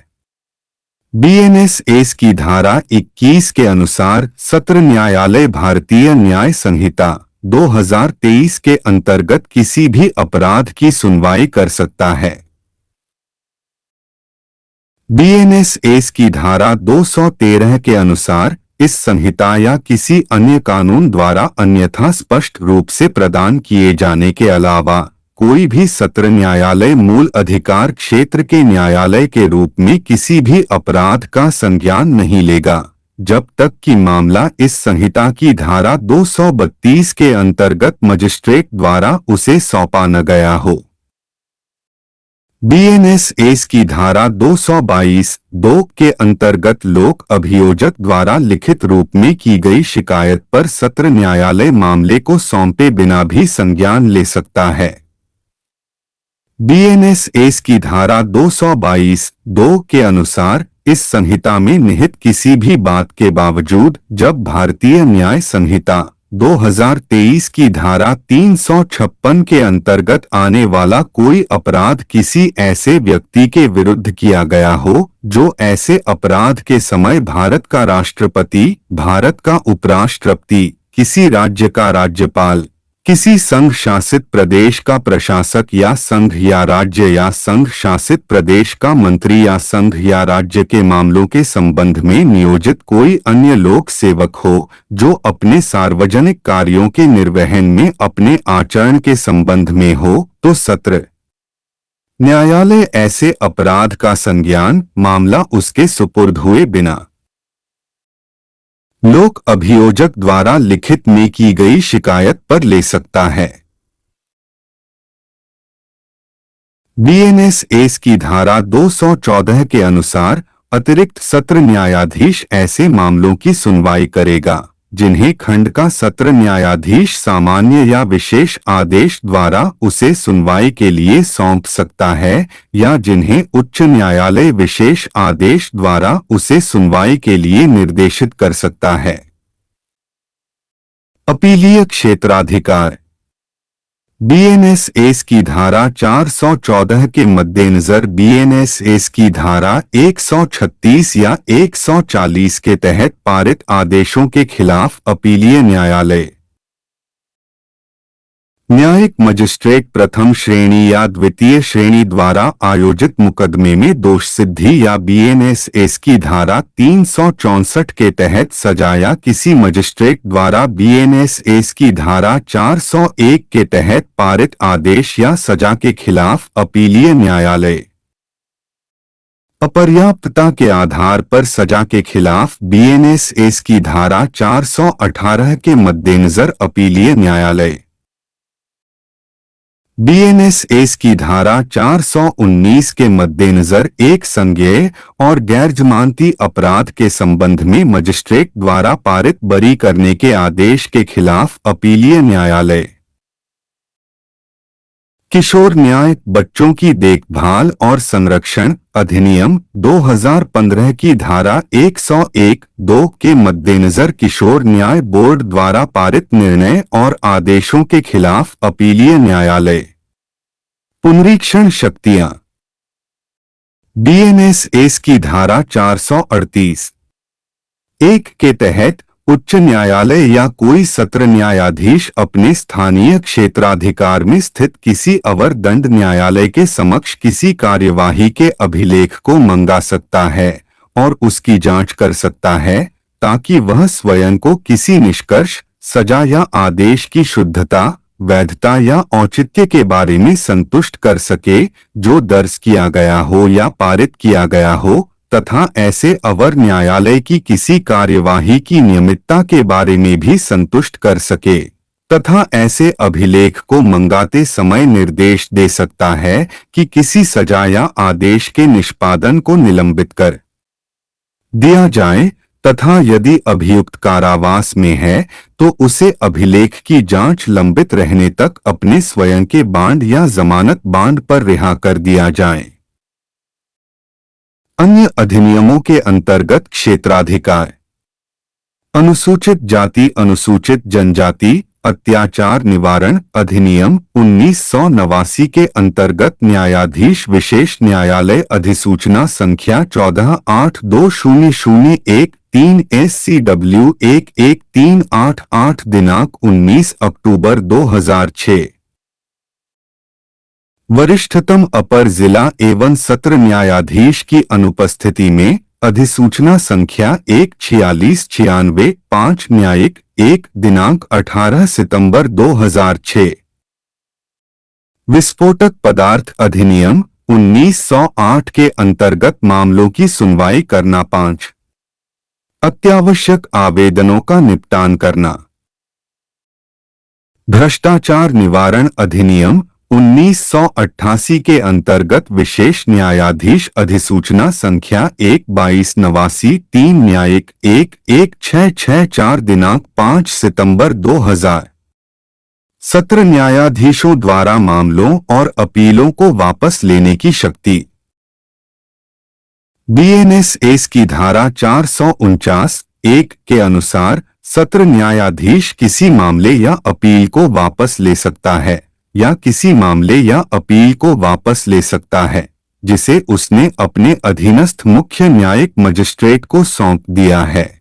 बीएनएसएस की धारा 21 के अनुसार सत्र न्यायालय भारतीय न्याय संहिता 2023 के अंतर्गत किसी भी अपराध की सुनवाई कर सकता है। बीएनएसएस की धारा 213 के अनुसार इस संहिता या किसी अन्य कानून द्वारा अन्यथा स्पष्ट रूप से प्रदान किए जाने के अलावा कोई भी सत्र न्यायालय मूल अधिकार क्षेत्र के न्यायालय के रूप में किसी भी अपराध का संज्ञान नहीं लेगा जब तक कि मामला इस संहिता की धारा 232 के अंतर्गत मजिस्ट्रेट द्वारा उसे सौंपा न गया हो। बीएनएसएस की धारा 222(2) के अंतर्गत लोक अभियोजक द्वारा लिखित रूप में की गई शिकायत पर सत्र न्यायालय मामले को सौंपे बिना भी संज्ञान ले सकता है। बीएनएसएस की धारा 222(2) के अनुसार इस संहिता में निहित किसी भी बात के बावजूद जब भारतीय न्याय संहिता 2023 की धारा 356 के अंतर्गत आने वाला कोई अपराध किसी ऐसे व्यक्ति के विरुद्ध किया गया हो जो ऐसे अपराध के समय भारत का राष्ट्रपति, भारत का उपराष्ट्रपति, किसी राज्य का राज्यपाल, किसी संघ शासित प्रदेश का प्रशासक या संघ या राज्य या संघ शासित प्रदेश का मंत्री या संघ या राज्य के मामलों के संबंध में नियोजित कोई अन्य लोक सेवक हो जो अपने सार्वजनिक कार्यों के निर्वहन में अपने आचरण के संबंध में हो तो सत्र न्यायालय ऐसे अपराध का संज्ञान मामला उसके सुपुर्द हुए बिना लोक अभियोजक द्वारा लिखित में की गई शिकायत पर ले सकता है। बीएनएसएस की धारा 214 के अनुसार अतिरिक्त सत्र न्यायाधीश ऐसे मामलों की सुनवाई करेगा जिन्हें खंड का सत्र न्यायाधीश सामान्य या विशेष आदेश द्वारा उसे सुनवाई के लिए सौंप सकता है या जिन्हें उच्च न्यायालय विशेष आदेश द्वारा उसे सुनवाई के लिए निर्देशित कर सकता है। अपीलीय क्षेत्राधिकार बीएनएसएस की धारा 414 के मद्देनजर बीएनएसएस की धारा 136 या 140 के तहत पारित आदेशों के खिलाफ अपीलीय न्यायालय न्यायिक मजिस्ट्रेट प्रथम श्रेणी या द्वितीय श्रेणी द्वारा आयोजित मुकदमे में दोष सिद्धि या बीएनएसएस की धारा 364 के तहत सजा या किसी मजिस्ट्रेट द्वारा बीएनएसएस की धारा 401 के तहत पारित आदेश या सजा के खिलाफ अपीलीय न्यायालय अपर्याप्तता के आधार पर सजा के खिलाफ बीएनएसएस की धारा 418 के मद्देनजर अपीलीय न्यायालय बीएनएसएस की धारा 419 के मद्देनजर एक संज्ञेय और गैर जमानती अपराध के संबंध में मजिस्ट्रेट द्वारा पारित बरी करने के आदेश के खिलाफ अपीलीय न्यायालय किशोर न्याय बच्चों की देखभाल और संरक्षण अधिनियम 2015 की धारा 101(2) के मद्देनजर किशोर न्याय बोर्ड द्वारा पारित निर्णय और आदेशों के खिलाफ अपीलीय न्यायालय पुनरीक्षण शक्तियां बीएनएस की धारा 438(1) के तहत उच्च न्यायालय या कोई सत्र न्यायाधीश अपने स्थानीय क्षेत्राधिकार में स्थित किसी अवर दंड न्यायालय के समक्ष किसी कार्यवाही के अभिलेख को मंगा सकता है और उसकी जांच कर सकता है ताकि वह स्वयं को किसी निष्कर्ष, सजा या आदेश की शुद्धता, वैधता या औचित्य के बारे में संतुष्ट कर सके जो दर्ज किया गया हो या पारित किया गया हो, तथा ऐसे अवर न्यायालय की किसी कार्यवाही की नियमितता के बारे में भी संतुष्ट कर सके तथा ऐसे अभिलेख को मंगाते समय निर्देश दे सकता है कि किसी सजा या आदेश के निष्पादन को निलंबित कर दिया जाए तथा यदि अभियुक्त कारावास में है तो उसे अभिलेख की जांच लंबित रहने तक अपने स्वयं के बांड या जमानत बांड पर रिहा कर दिया जाए। अन्य अधिनियमों के अंतर्गत क्षेत्राधिकार अनुसूचित जाति अनुसूचित जनजाति अत्याचार निवारण अधिनियम 1989 के अंतर्गत न्यायाधीश विशेष न्यायालय अधिसूचना संख्या 14/82001-3 SCW 11388 दिनांक 19 अक्टूबर 2006। वरिष्ठतम अपर जिला एवं सत्र न्यायाधीश की अनुपस्थिति में अधिसूचना संख्या 14696-5 न्यायिक 1 दिनांक 18 सितंबर 2006। विस्फोटक पदार्थ अधिनियम 1908 के अंतर्गत मामलों की सुनवाई करना। 5 अत्यावश्यक आवेदनों का निपटान करना। भ्रष्टाचार निवारण अधिनियम 1988 के अंतर्गत विशेष न्यायाधीश अधिसूचना संख्या 1/2289-3 न्यायिक 11664 दिनांक 5 सितंबर 2000। सत्र न्यायाधीशों द्वारा मामलों और अपीलों को वापस लेने की शक्ति। बीएनएस की धारा 449(1) के अनुसार सत्र न्यायाधीश किसी मामले या अपील को वापस ले सकता है या किसी मामले या अपील को वापस ले सकता है जिसे उसने अपने अधीनस्थ मुख्य न्यायिक मजिस्ट्रेट को सौंप दिया है।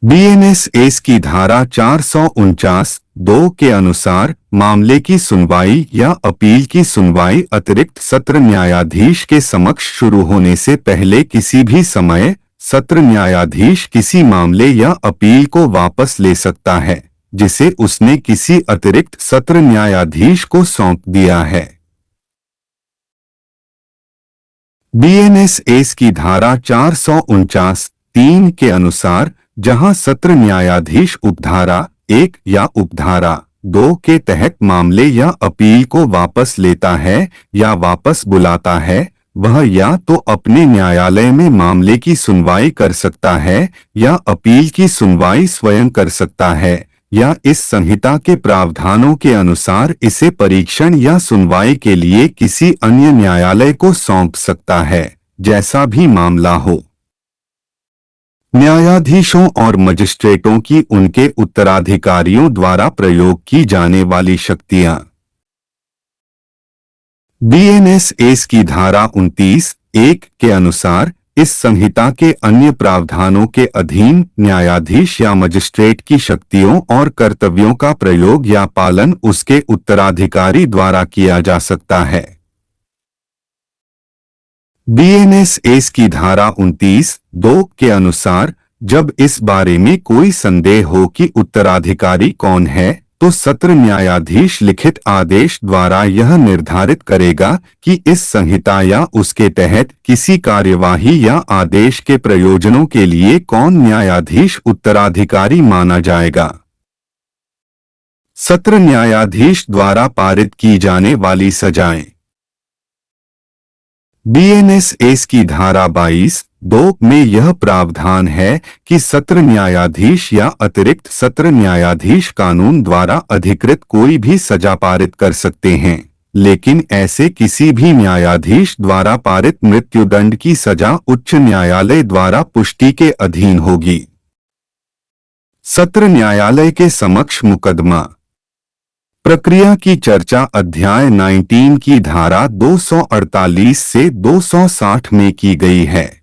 बीएनएस की धारा 449(2) के अनुसार मामले की सुनवाई या अपील की सुनवाई अतिरिक्त सत्र न्यायाधीश के समक्ष शुरू होने से पहले किसी भी समय सत्र न्यायाधीश किसी मामले या अपील को वापस ले सकता है जिसे उसने किसी अतिरिक्त सत्र न्यायाधीश को सौंप दिया है। बीएनएस की धारा 449(3) के अनुसार जहां सत्र न्यायाधीश उपधारा 1 या उपधारा 2 के तहत मामले या अपील को वापस लेता है या वापस बुलाता है, वह या तो अपने न्यायालय में मामले की सुनवाई कर सकता है या अपील की सुनवाई स्वयं कर सकता है या इस संहिता के प्रावधानों के अनुसार इसे परीक्षण या सुनवाई के लिए किसी अन्य न्यायालय को सौंप सकता है, जैसा भी मामला हो। न्यायाधीशों और मजिस्ट्रेटों की उनके उत्तराधिकारियों द्वारा प्रयोग की जाने वाली शक्तियां। बीएनएस की धारा 29(1) के अनुसार इस संहिता के अन्य प्रावधानों के अधीन न्यायाधीश या मजिस्ट्रेट की शक्तियों और कर्तव्यों का प्रयोग या पालन उसके उत्तराधिकारी द्वारा किया जा सकता है। बीएनएस की धारा 29(2) के अनुसार जब इस बारे में कोई संदेह हो कि उत्तराधिकारी कौन है तो सत्र न्यायाधीश लिखित आदेश द्वारा यह निर्धारित करेगा कि इस संहिता या उसके तहत किसी कार्यवाही या आदेश के प्रयोजनों के लिए कौन न्यायाधीश उत्तराधिकारी माना जाएगा। सत्र न्यायाधीश द्वारा पारित की जाने वाली सजाएं। बीएनएस की धारा 22(2) में यह प्रावधान है कि सत्र न्यायाधीश या अतिरिक्त सत्र न्यायाधीश कानून द्वारा अधिकृत कोई भी सजा पारित कर सकते हैं, लेकिन ऐसे किसी भी न्यायाधीश द्वारा पारित मृत्युदंड की सजा उच्च न्यायालय द्वारा पुष्टि के अधीन होगी। सत्र न्यायालय के समक्ष मुकदमा प्रक्रिया की चर्चा अध्याय 19 की धारा 248 से 260 में की गई है।